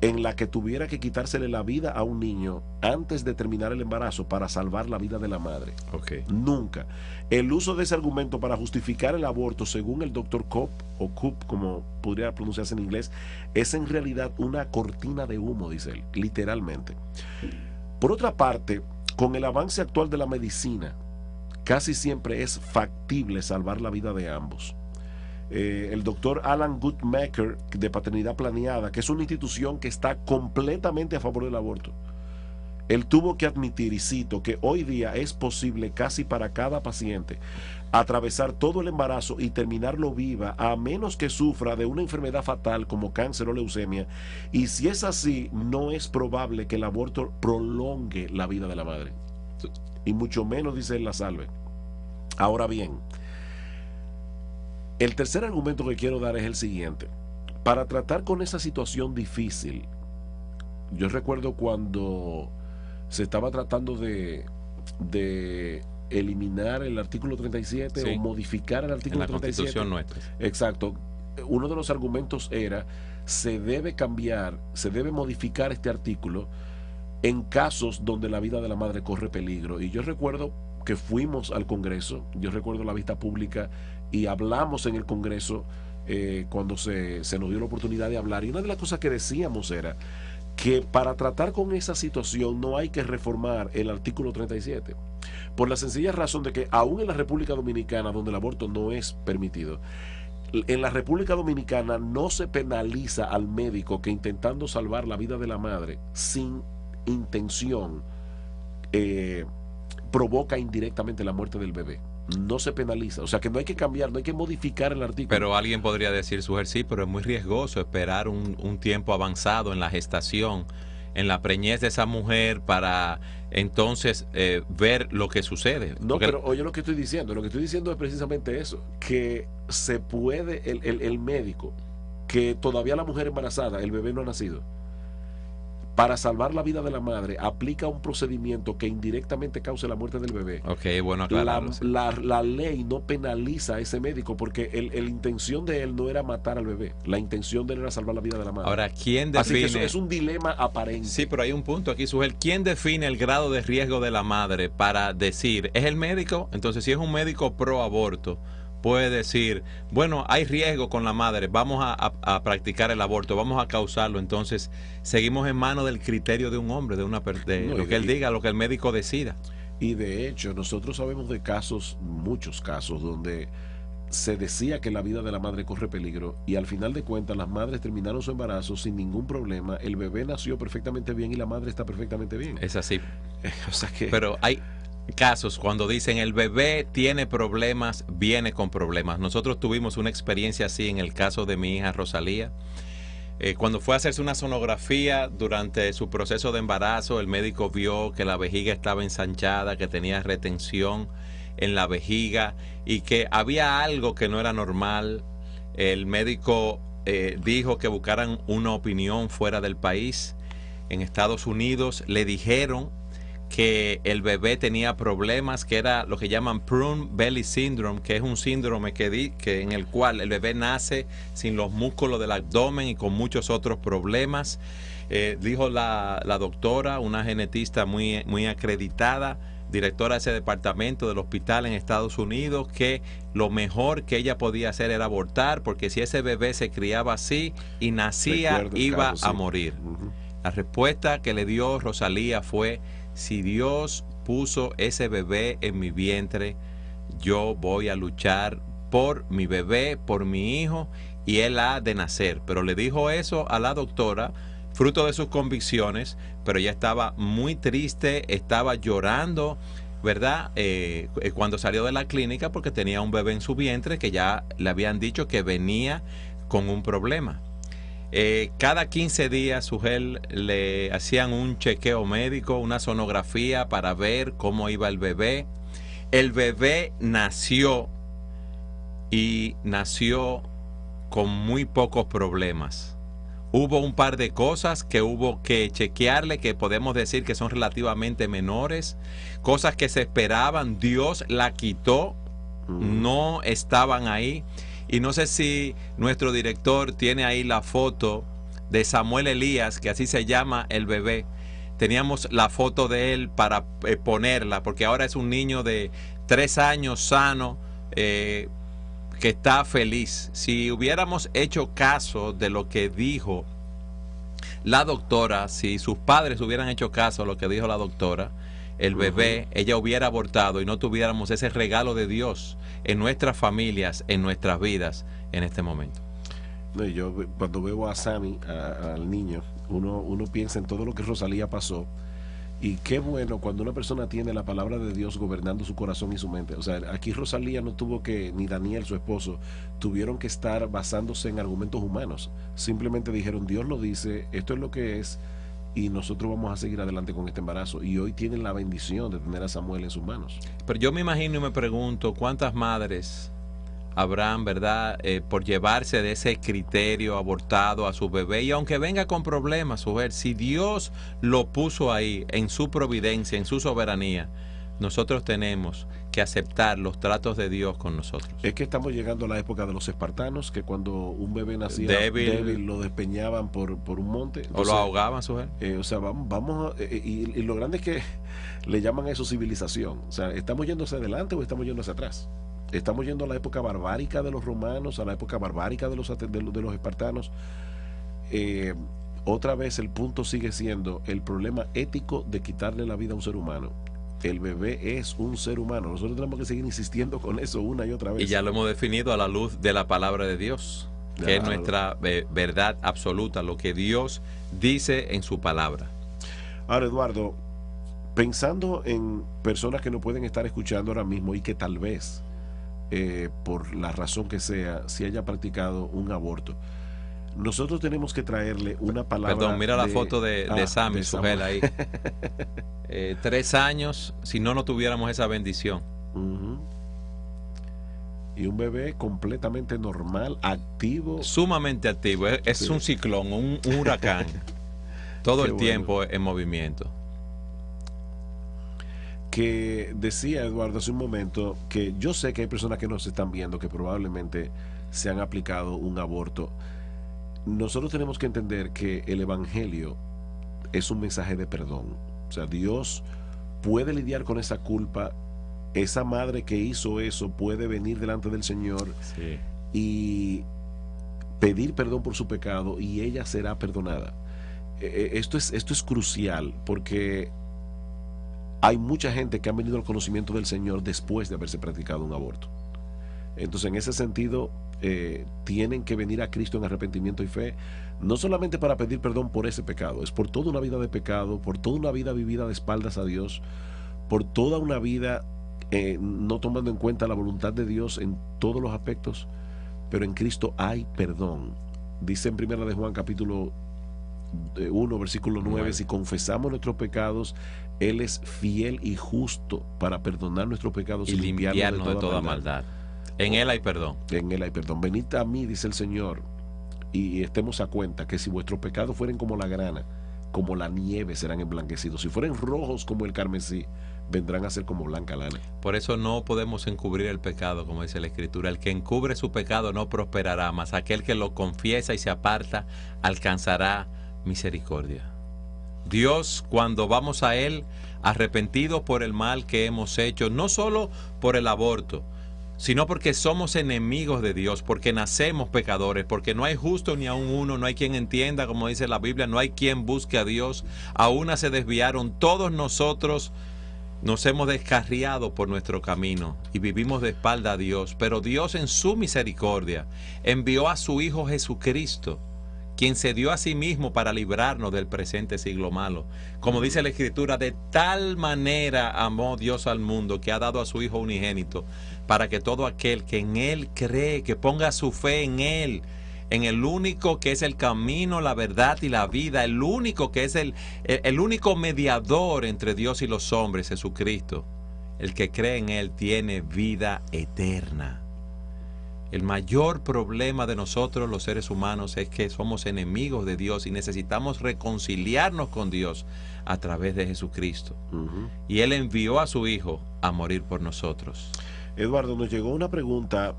en la que tuviera que quitársele la vida a un niño antes de terminar el embarazo para salvar la vida de la madre. Okay. Nunca. El uso de ese argumento para justificar el aborto, según el doctor Kopp, o Kopp, como podría pronunciarse en inglés, es en realidad una cortina de humo, dice él, literalmente. Por otra parte, con el avance actual de la medicina, casi siempre es factible salvar la vida de ambos. El doctor Alan Guttmacher, de Paternidad Planeada, que es una institución que está completamente a favor del aborto, él tuvo que admitir, y cito, que hoy día es posible casi para cada paciente atravesar todo el embarazo y terminarlo viva, a menos que sufra de una enfermedad fatal como cáncer o leucemia, y si es así, no es probable que el aborto prolongue la vida de la madre, y mucho menos, dice él, la salve. Ahora bien, el tercer argumento que quiero dar es el siguiente. Para tratar con esa situación difícil, yo recuerdo cuando se estaba tratando de eliminar el artículo 37, sí, o modificar el artículo 37. En la Constitución nuestra. Exacto. Uno de los argumentos era, se debe cambiar, se debe modificar este artículo en casos donde la vida de la madre corre peligro. Y yo recuerdo que fuimos al Congreso, yo recuerdo la vista pública, y hablamos en el Congreso cuando se nos dio la oportunidad de hablar, y una de las cosas que decíamos era que para tratar con esa situación no hay que reformar el artículo 37, por la sencilla razón de que aún en la República Dominicana, donde el aborto no es permitido, en la República Dominicana no se penaliza al médico que, intentando salvar la vida de la madre sin intención, provoca indirectamente la muerte del bebé. No se penaliza, o sea que no hay que cambiar, no hay que modificar el artículo. Pero alguien podría decir, sí, pero es muy riesgoso esperar un tiempo avanzado en la gestación, en la preñez de esa mujer, para entonces ver lo que sucede. No, porque... pero oye lo que estoy diciendo es precisamente eso, que se puede, el médico, que todavía la mujer embarazada, el bebé no ha nacido, para salvar la vida de la madre, aplica un procedimiento que indirectamente cause la muerte del bebé. Ok, bueno, aclararlo. La ley no penaliza a ese médico, porque la intención de él no era matar al bebé. La intención de él era salvar la vida de la madre. Ahora, ¿quién define? Así que eso es un dilema aparente. Sí, pero hay un punto aquí, Sugel. ¿Quién define el grado de riesgo de la madre para decir, es el médico? Entonces, si es un médico pro aborto, puede decir, bueno, hay riesgo con la madre, vamos a practicar el aborto, vamos a causarlo. Entonces seguimos en manos del criterio de un hombre, de lo que él diga, lo que el médico decida. Y de hecho nosotros sabemos de casos, muchos casos, donde se decía que la vida de la madre corre peligro, y al final de cuentas las madres terminaron su embarazo sin ningún problema, el bebé nació perfectamente bien y la madre está perfectamente bien. Es así. O sea que... Pero hay casos cuando dicen el bebé tiene problemas, viene con problemas. Nosotros tuvimos una experiencia así en el caso de mi hija Rosalía. Cuando fue a hacerse una sonografía durante su proceso de embarazo, el médico vio que la vejiga estaba ensanchada, que tenía retención en la vejiga y que había algo que no era normal. El médico dijo que buscaran una opinión fuera del país. En Estados Unidos le dijeron que el bebé tenía problemas, que era lo que llaman prune belly syndrome, que es un síndrome que en el cual el bebé nace sin los músculos del abdomen y con muchos otros problemas. Dijo la doctora, una genetista muy acreditada, directora de ese departamento del hospital en Estados Unidos, que lo mejor que ella podía hacer era abortar, porque si ese bebé se criaba así y nacía, iba a morir. La respuesta que le dio Rosalía fue: si Dios puso ese bebé en mi vientre, yo voy a luchar por mi bebé, por mi hijo, y él ha de nacer. Pero le dijo eso a la doctora, fruto de sus convicciones, pero ella estaba muy triste, estaba llorando ¿verdad? Cuando salió de la clínica, porque tenía un bebé en su vientre que ya le habían dicho que venía con un problema. Cada 15 días, Sugel, le hacían un chequeo médico, una sonografía para ver cómo iba el bebé. El bebé nació y nació con muy pocos problemas. Hubo un par de cosas que hubo que chequearle, que podemos decir que son relativamente menores, cosas que se esperaban, Dios la quitó, no estaban ahí. Y no sé si nuestro director tiene ahí la foto de Samuel Elías, que así se llama el bebé. Teníamos la foto de él para ponerla, porque ahora es un niño de 3 años sano, que está feliz. Si hubiéramos hecho caso de lo que dijo la doctora, si sus padres hubieran hecho caso a lo que dijo la doctora, el bebé, ella hubiera abortado y no tuviéramos ese regalo de Dios en nuestras familias, en nuestras vidas en este momento. No, yo cuando veo a Sammy, al niño, uno piensa en todo lo que Rosalía pasó. Y qué bueno cuando una persona tiene la palabra de Dios gobernando su corazón y su mente. O sea, aquí Rosalía no tuvo que, ni Daniel, su esposo, tuvieron que estar basándose en argumentos humanos. Simplemente dijeron, Dios lo dice, esto es lo que es, y nosotros vamos a seguir adelante con este embarazo. Y hoy tienen la bendición de tener a Samuel en sus manos. Pero yo me imagino y me pregunto, ¿cuántas madres habrán, verdad, por llevarse de ese criterio abortado a su bebé? Y aunque venga con problemas, si Dios lo puso ahí en su providencia, en su soberanía, nosotros tenemos que aceptar los tratos de Dios con nosotros. Es que estamos llegando a la época de los espartanos, que cuando un bebé nacía débil lo despeñaban por un monte. Entonces, o lo ahogaban, o sea, vamos y lo grande es que le llaman a eso civilización. O sea, ¿estamos yendo hacia adelante o estamos yendo hacia atrás? Estamos yendo a la época barbárica de los romanos, a la época barbárica de los espartanos. Otra vez el punto sigue siendo el problema ético de quitarle la vida a un ser humano. El bebé es un ser humano. Nosotros tenemos que seguir insistiendo con eso una y otra vez. Y ya lo hemos definido a la luz de la palabra de Dios, que es nuestra verdad absoluta, lo que Dios dice en su palabra. Ahora, Eduardo, pensando en personas que no pueden estar escuchando ahora mismo y que tal vez por la razón que sea, si haya practicado un aborto, nosotros tenemos que traerle una palabra. Perdón, mira la foto de Sammy, Sugel ahí. 3 años, si no tuviéramos esa bendición. Y un bebé completamente normal, activo. Sumamente activo, es un ciclón, un huracán. Todo el tiempo en movimiento. Que decía Eduardo hace un momento que yo sé que hay personas que nos están viendo que probablemente se han aplicado un aborto. Nosotros tenemos que entender que el evangelio es un mensaje de perdón. O sea, Dios puede lidiar con esa culpa. Esa madre que hizo eso puede venir delante del Señor y pedir perdón por su pecado y ella será perdonada. Esto es crucial porque hay mucha gente que ha venido al conocimiento del Señor después de haberse practicado un aborto. Entonces, en ese sentido, tienen que venir a Cristo en arrepentimiento y fe, no solamente para pedir perdón por ese pecado, es por toda una vida de pecado, por toda una vida vivida de espaldas a Dios, por toda una vida no tomando en cuenta la voluntad de Dios en todos los aspectos, pero en Cristo hay perdón. Dice en 1 de Juan capítulo 1 versículo 9, si confesamos nuestros pecados, Él es fiel y justo para perdonar nuestros pecados y limpiarnos de toda maldad. En Él hay perdón. En Él hay perdón. Venid a mí, dice el Señor, y estemos a cuenta que si vuestros pecados fueren como la grana, como la nieve serán emblanquecidos. Si fueren rojos como el carmesí, vendrán a ser como blanca lana. Por eso no podemos encubrir el pecado, como dice la Escritura. El que encubre su pecado no prosperará, mas aquel que lo confiesa y se aparta alcanzará misericordia. Dios, cuando vamos a Él arrepentidos por el mal que hemos hecho, no solo por el aborto, sino porque somos enemigos de Dios, porque nacemos pecadores, porque no hay justo ni aun uno, no hay quien entienda, como dice la Biblia, no hay quien busque a Dios, a una se desviaron, todos nosotros nos hemos descarriado por nuestro camino y vivimos de espalda a Dios, pero Dios en su misericordia envió a su Hijo Jesucristo, quien se dio a sí mismo para librarnos del presente siglo malo. Como dice la Escritura, de tal manera amó Dios al mundo que ha dado a su Hijo unigénito, para que todo aquel que en Él cree, que ponga su fe en Él, en el único que es el camino, la verdad y la vida, el único que es el único mediador entre Dios y los hombres, Jesucristo. El que cree en Él tiene vida eterna. El mayor problema de nosotros los seres humanos es que somos enemigos de Dios y necesitamos reconciliarnos con Dios a través de Jesucristo. Y Él envió a su Hijo a morir por nosotros. Eduardo, nos llegó una pregunta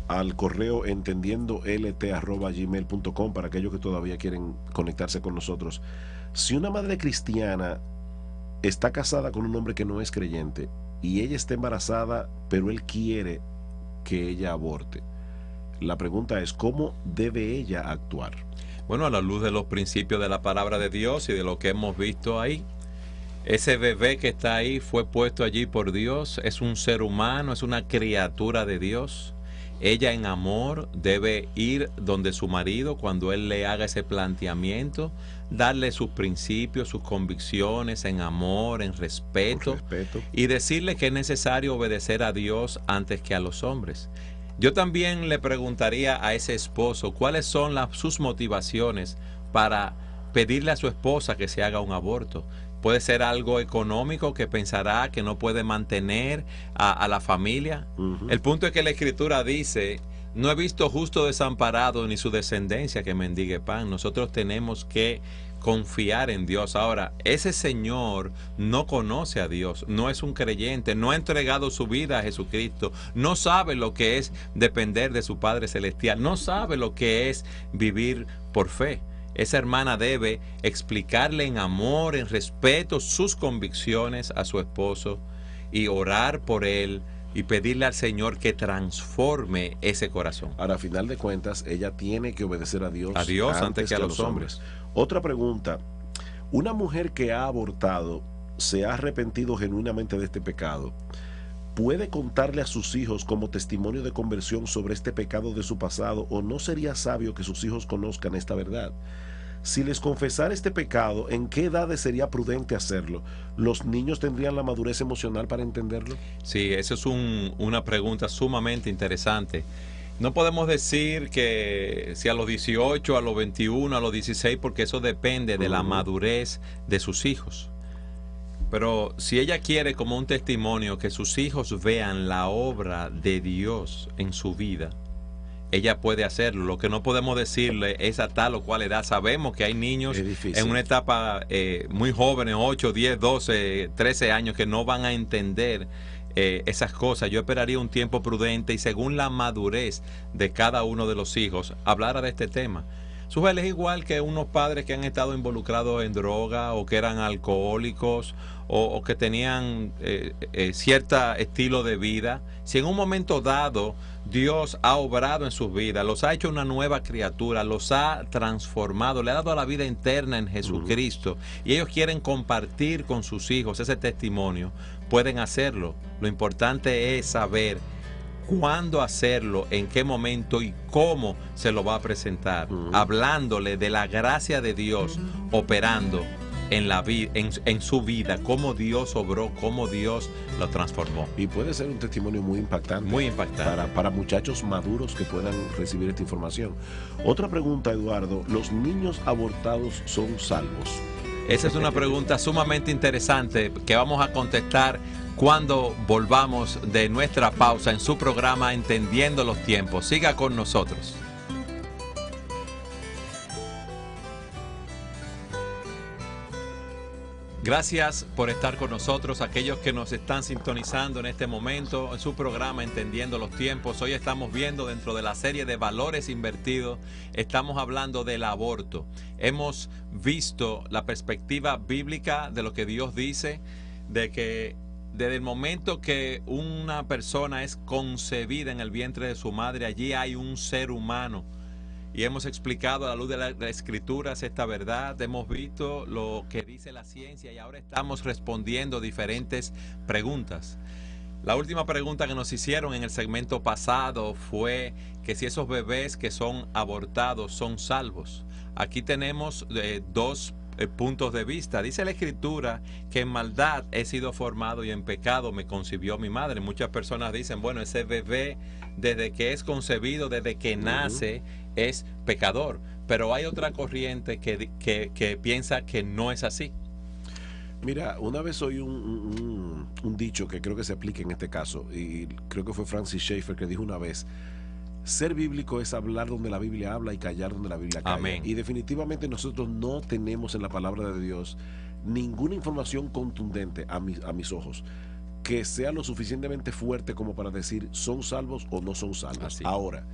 al correo entendiendolt@gmail.com para aquellos que todavía quieren conectarse con nosotros. Si una madre cristiana está casada con un hombre que no es creyente y ella está embarazada, pero él quiere que ella aborte, la pregunta es, ¿cómo debe ella actuar? Bueno, a la luz de los principios de la palabra de Dios y de lo que hemos visto ahí, ese bebé que está ahí fue puesto allí por Dios, es un ser humano, es una criatura de Dios. Ella en amor debe ir donde su marido cuando él le haga ese planteamiento, darle sus principios, sus convicciones en amor, en respeto, y decirle que es necesario obedecer a Dios antes que a los hombres. Yo también le preguntaría a ese esposo cuáles son sus motivaciones para pedirle a su esposa que se haga un aborto. Puede ser algo económico, que pensará que no puede mantener a la familia. El punto es que la Escritura dice, no he visto justo desamparado ni su descendencia que mendigue pan. Nosotros tenemos que confiar en Dios. Ahora, ese señor no conoce a Dios, no es un creyente, no ha entregado su vida a Jesucristo, no sabe lo que es depender de su Padre Celestial, no sabe lo que es vivir por fe. Esa hermana debe explicarle en amor, en respeto, sus convicciones a su esposo y orar por él y pedirle al Señor que transforme ese corazón. Ahora, a final de cuentas, ella tiene que obedecer a Dios antes que a los hombres. Otra pregunta, una mujer que ha abortado, se ha arrepentido genuinamente de este pecado, ¿puede contarle a sus hijos como testimonio de conversión sobre este pecado de su pasado, o no sería sabio que sus hijos conozcan esta verdad? Si les confesara este pecado, ¿en qué edades sería prudente hacerlo? ¿Los niños tendrían la madurez emocional para entenderlo? Sí, esa es una pregunta sumamente interesante. No podemos decir que si a los 18, a los 21, a los 16, porque eso depende de la madurez de sus hijos. Pero si ella quiere como un testimonio que sus hijos vean la obra de Dios en su vida, ella puede hacerlo. Lo que no podemos decirle es a tal o cual edad. Sabemos que hay niños en una etapa muy jóvenes, 8, 10, 12, 13 años, que no van a entender esas cosas. Yo esperaría un tiempo prudente y según la madurez de cada uno de los hijos, hablara de este tema. Sujel, es igual que unos padres que han estado involucrados en droga o que eran alcohólicos o que tenían cierto estilo de vida. Si en un momento dado Dios ha obrado en sus vidas, los ha hecho una nueva criatura, los ha transformado, le ha dado la vida interna en Jesucristo y ellos quieren compartir con sus hijos ese testimonio, pueden hacerlo. Lo importante es saber cuándo hacerlo, en qué momento y cómo se lo va a presentar, hablándole de la gracia de Dios operando en su vida, cómo Dios obró, cómo Dios lo transformó. Y puede ser un testimonio muy impactante. Muy impactante. Para muchachos maduros que puedan recibir esta información. Otra pregunta, Eduardo, ¿los niños abortados son salvos? Esa es una pregunta sumamente interesante que vamos a contestar cuando volvamos de nuestra pausa en su programa Entendiendo los Tiempos. Siga con nosotros. Gracias por estar con nosotros, aquellos que nos están sintonizando en este momento en su programa Entendiendo los Tiempos. Hoy estamos viendo dentro de la serie de valores invertidos, estamos hablando del aborto. Hemos visto la perspectiva bíblica de lo que Dios dice, de que desde el momento que una persona es concebida en el vientre de su madre, allí hay un ser humano. Y hemos explicado a la luz de las Escrituras esta verdad, hemos visto lo que dice la ciencia y ahora estamos respondiendo diferentes preguntas. La última pregunta que nos hicieron en el segmento pasado fue que si esos bebés que son abortados son salvos. Aquí tenemos dos puntos de vista. Dice la Escritura que en maldad he sido formado y en pecado me concibió mi madre. Muchas personas dicen, bueno, ese bebé desde que es concebido, desde que nace, es pecador. Pero hay otra corriente que piensa que no es así. Mira, una vez oí un dicho que creo que se aplica en este caso, y creo que fue Francis Schaeffer que dijo una vez: ser bíblico es hablar donde la Biblia habla y callar donde la Biblia calla. Amén. Y definitivamente nosotros no tenemos en la palabra de Dios ninguna información contundente a mis ojos que sea lo suficientemente fuerte como para decir son salvos o no son salvos. Así. Ahora,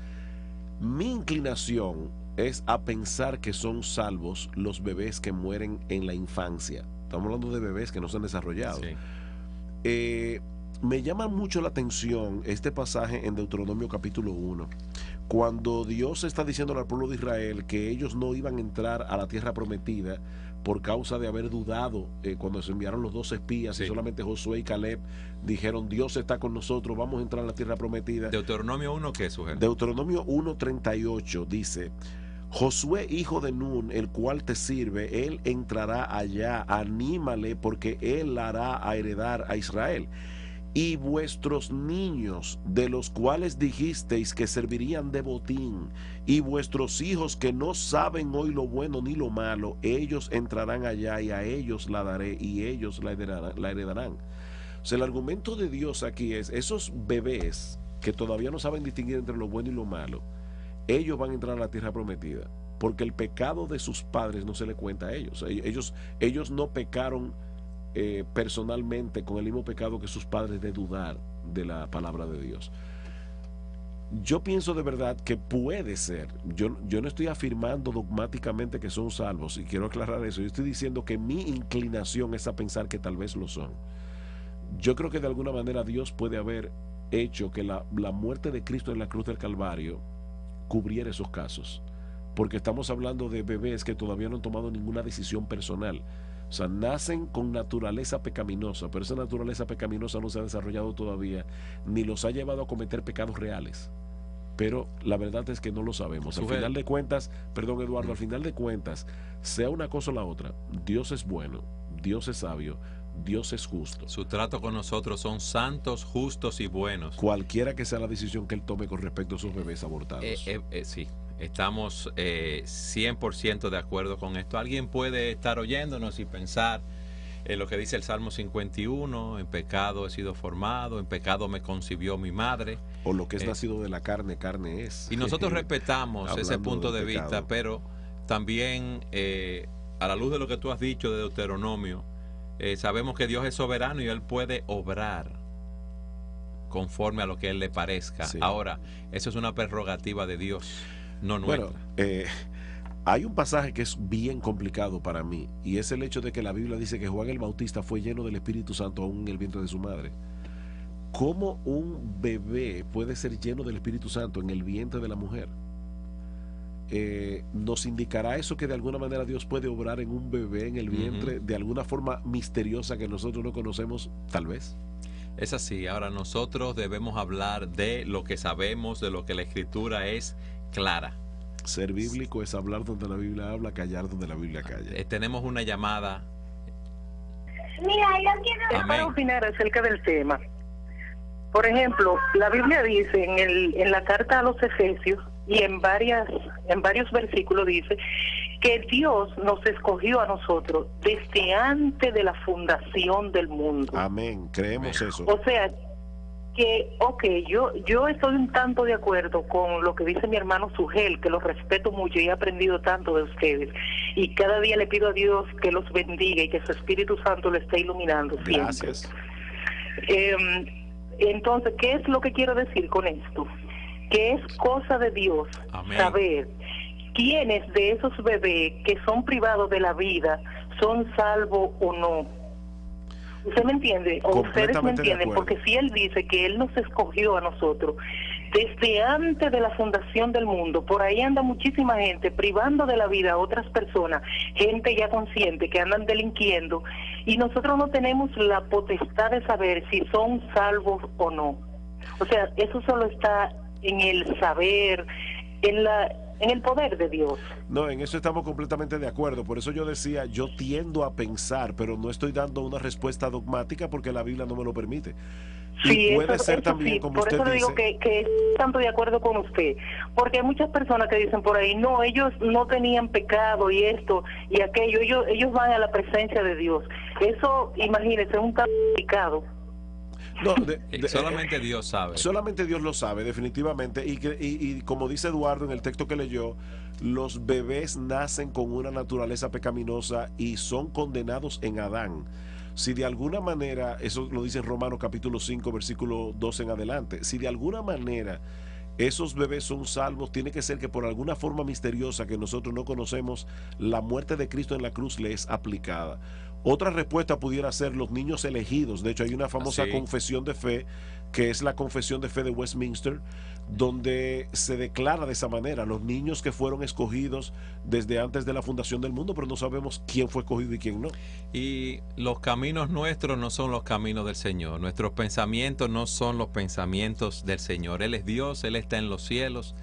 mi inclinación es a pensar que son salvos los bebés que mueren en la infancia. Estamos hablando de bebés que no se han desarrollado. Sí. Me llama mucho la atención este pasaje en Deuteronomio capítulo 1, cuando Dios está diciendo al pueblo de Israel que ellos no iban a entrar a la tierra prometida por causa de haber dudado cuando se enviaron los 2 espías, Sí. y solamente Josué y Caleb dijeron: Dios está con nosotros, vamos a entrar a la tierra prometida. Deuteronomio 1, ¿qué es, Sujel? Deuteronomio 1:38 dice: Josué, hijo de Nun, el cual te sirve, él entrará allá, anímale, porque él hará a heredar a Israel. Y vuestros niños, de los cuales dijisteis que servirían de botín, y vuestros hijos que no saben hoy lo bueno ni lo malo, ellos entrarán allá, y a ellos la daré, y ellos la heredarán. O sea, el argumento de Dios aquí es: esos bebés que todavía no saben distinguir entre lo bueno y lo malo, ellos van a entrar a la tierra prometida, porque el pecado de sus padres no se le cuenta a ellos. Ellos no pecaron personalmente con el mismo pecado que sus padres, de dudar de la palabra de Dios. Yo pienso de verdad que puede ser, yo no estoy afirmando dogmáticamente que son salvos, y quiero aclarar eso. Yo estoy diciendo que mi inclinación es a pensar que tal vez lo son. Yo creo que de alguna manera Dios puede haber hecho que la muerte de Cristo en la cruz del Calvario cubriera esos casos, porque estamos hablando de bebés que todavía no han tomado ninguna decisión personal. O sea, nacen con naturaleza pecaminosa, pero esa naturaleza pecaminosa no se ha desarrollado todavía, ni los ha llevado a cometer pecados reales. Pero la verdad es que no lo sabemos. Al final de cuentas, perdón, Eduardo, al final de cuentas, sea una cosa o la otra, Dios es bueno, Dios es sabio, Dios es justo. Su trato con nosotros son santos, justos y buenos. Cualquiera que sea la decisión que Él tome con respecto a esos bebés abortados. Sí, estamos 100% de acuerdo con esto. Alguien puede estar oyéndonos y pensar en lo que dice el Salmo 51: en pecado he sido formado, en pecado me concibió mi madre. O lo que es nacido de la carne, carne es. Y nosotros respetamos ese punto de vista, pero también a la luz de lo que tú has dicho de Deuteronomio, sabemos que Dios es soberano y Él puede obrar conforme a lo que Él le parezca. Sí. Ahora, eso es una prerrogativa de Dios, no nuestra. Bueno, hay un pasaje que es bien complicado para mí, y es el hecho de que la Biblia dice que Juan el Bautista fue lleno del Espíritu Santo aún en el vientre de su madre. ¿Cómo un bebé puede ser lleno del Espíritu Santo en el vientre de la mujer? Nos indicará eso que de alguna manera Dios puede obrar en un bebé en el vientre de alguna forma misteriosa que nosotros no conocemos, tal vez. Es así. Ahora, nosotros debemos hablar de lo que sabemos, de lo que la Escritura es clara. Ser bíblico es hablar donde la Biblia habla, callar donde la Biblia calla. Tenemos una llamada. Mira, yo quiero para opinar acerca del tema. Por ejemplo, la Biblia dice en la carta a los Efesios y en varios versículos dice que Dios nos escogió a nosotros desde antes de la fundación del mundo. Amén, creemos eso. O sea, que, yo estoy un tanto de acuerdo con lo que dice mi hermano Sujel, que los respeto mucho y he aprendido tanto de ustedes. Y cada día le pido a Dios que los bendiga y que su Espíritu Santo lo esté iluminando siempre. Gracias. Entonces, ¿qué es lo que quiero decir con esto? Que es cosa de Dios saber quiénes de esos bebés que son privados de la vida son salvos o no. ¿Usted me entiende? O ustedes me entienden, porque si Él dice que Él nos escogió a nosotros desde antes de la fundación del mundo. Por ahí anda muchísima gente privando de la vida a otras personas, gente ya consciente que andan delinquiendo, y nosotros no tenemos la potestad de saber si son salvos o no. O sea, eso solo está en el saber, en el poder de Dios. No, en eso estamos completamente de acuerdo. Por eso yo decía, yo tiendo a pensar, pero no estoy dando una respuesta dogmática porque la Biblia no me lo permite. Sí, y puede eso, ser eso también, sí, como por usted eso le dice, digo que estoy tanto de acuerdo con usted, porque hay muchas personas que dicen por ahí, no, ellos no tenían pecado y esto y aquello, ellos van a la presencia de Dios. Eso, imagínese, es un pecado. no, solamente Dios sabe. Solamente Dios lo sabe, definitivamente. Y como dice Eduardo en el texto que leyó, los bebés nacen con una naturaleza pecaminosa y son condenados en Adán. Si de alguna manera, eso lo dice en Romanos capítulo 5, versículo 12 en adelante, si de alguna manera esos bebés son salvos, tiene que ser que por alguna forma misteriosa que nosotros no conocemos, la muerte de Cristo en la cruz le es aplicada. Otra respuesta pudiera ser los niños elegidos. De hecho, hay una famosa confesión de fe, que es la confesión de fe de Westminster, donde se declara de esa manera, los niños que fueron escogidos desde antes de la fundación del mundo, pero no sabemos quién fue escogido y quién no. Y los caminos nuestros no son los caminos del Señor, nuestros pensamientos no son los pensamientos del Señor. Él es Dios, Él está en los cielos,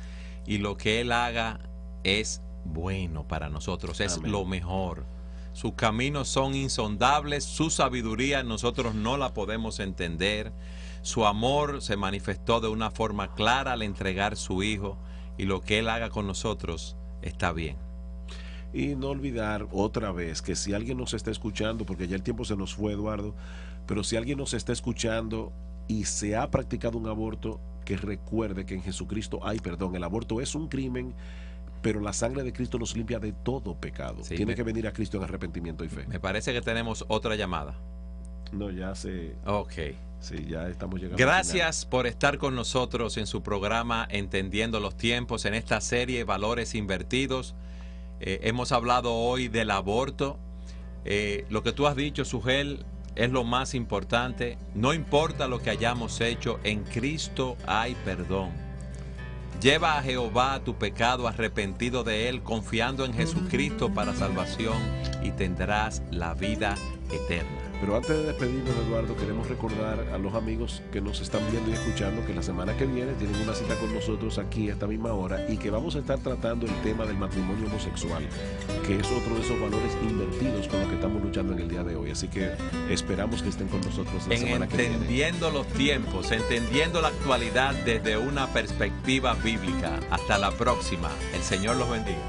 y lo que Él haga es bueno para nosotros, es Amén. Lo mejor. Sus caminos son insondables, su sabiduría nosotros no la podemos entender. Su amor se manifestó de una forma clara al entregar su Hijo, y lo que Él haga con nosotros está bien. Y no olvidar otra vez que si alguien nos está escuchando, porque ya el tiempo se nos fue, Eduardo, pero si alguien nos está escuchando y se ha practicado un aborto, que recuerde que en Jesucristo hay perdón. El aborto es un crimen, pero la sangre de Cristo nos limpia de todo pecado. Sí, Tiene que venir a Cristo en arrepentimiento y fe. Me parece que tenemos otra llamada. No, ya se... Ok. Sí, ya estamos llegando. Gracias por estar con nosotros en su programa Entendiendo los Tiempos, en esta serie Valores Invertidos. Hemos hablado hoy del aborto. Lo que tú has dicho, Sugel, es lo más importante. No importa lo que hayamos hecho, en Cristo hay perdón. Lleva a Jehová tu pecado arrepentido de él, confiando en Jesucristo para salvación, y tendrás la vida eterna. Pero antes de despedirnos, Eduardo, queremos recordar a los amigos que nos están viendo y escuchando que la semana que viene tienen una cita con nosotros aquí a esta misma hora, y que vamos a estar tratando el tema del matrimonio homosexual, que es otro de esos valores invertidos con los que estamos luchando en el día de hoy. Así que esperamos que estén con nosotros la semana que viene. Entendiendo los tiempos, entendiendo la actualidad desde una perspectiva bíblica. Hasta la próxima. El Señor los bendiga.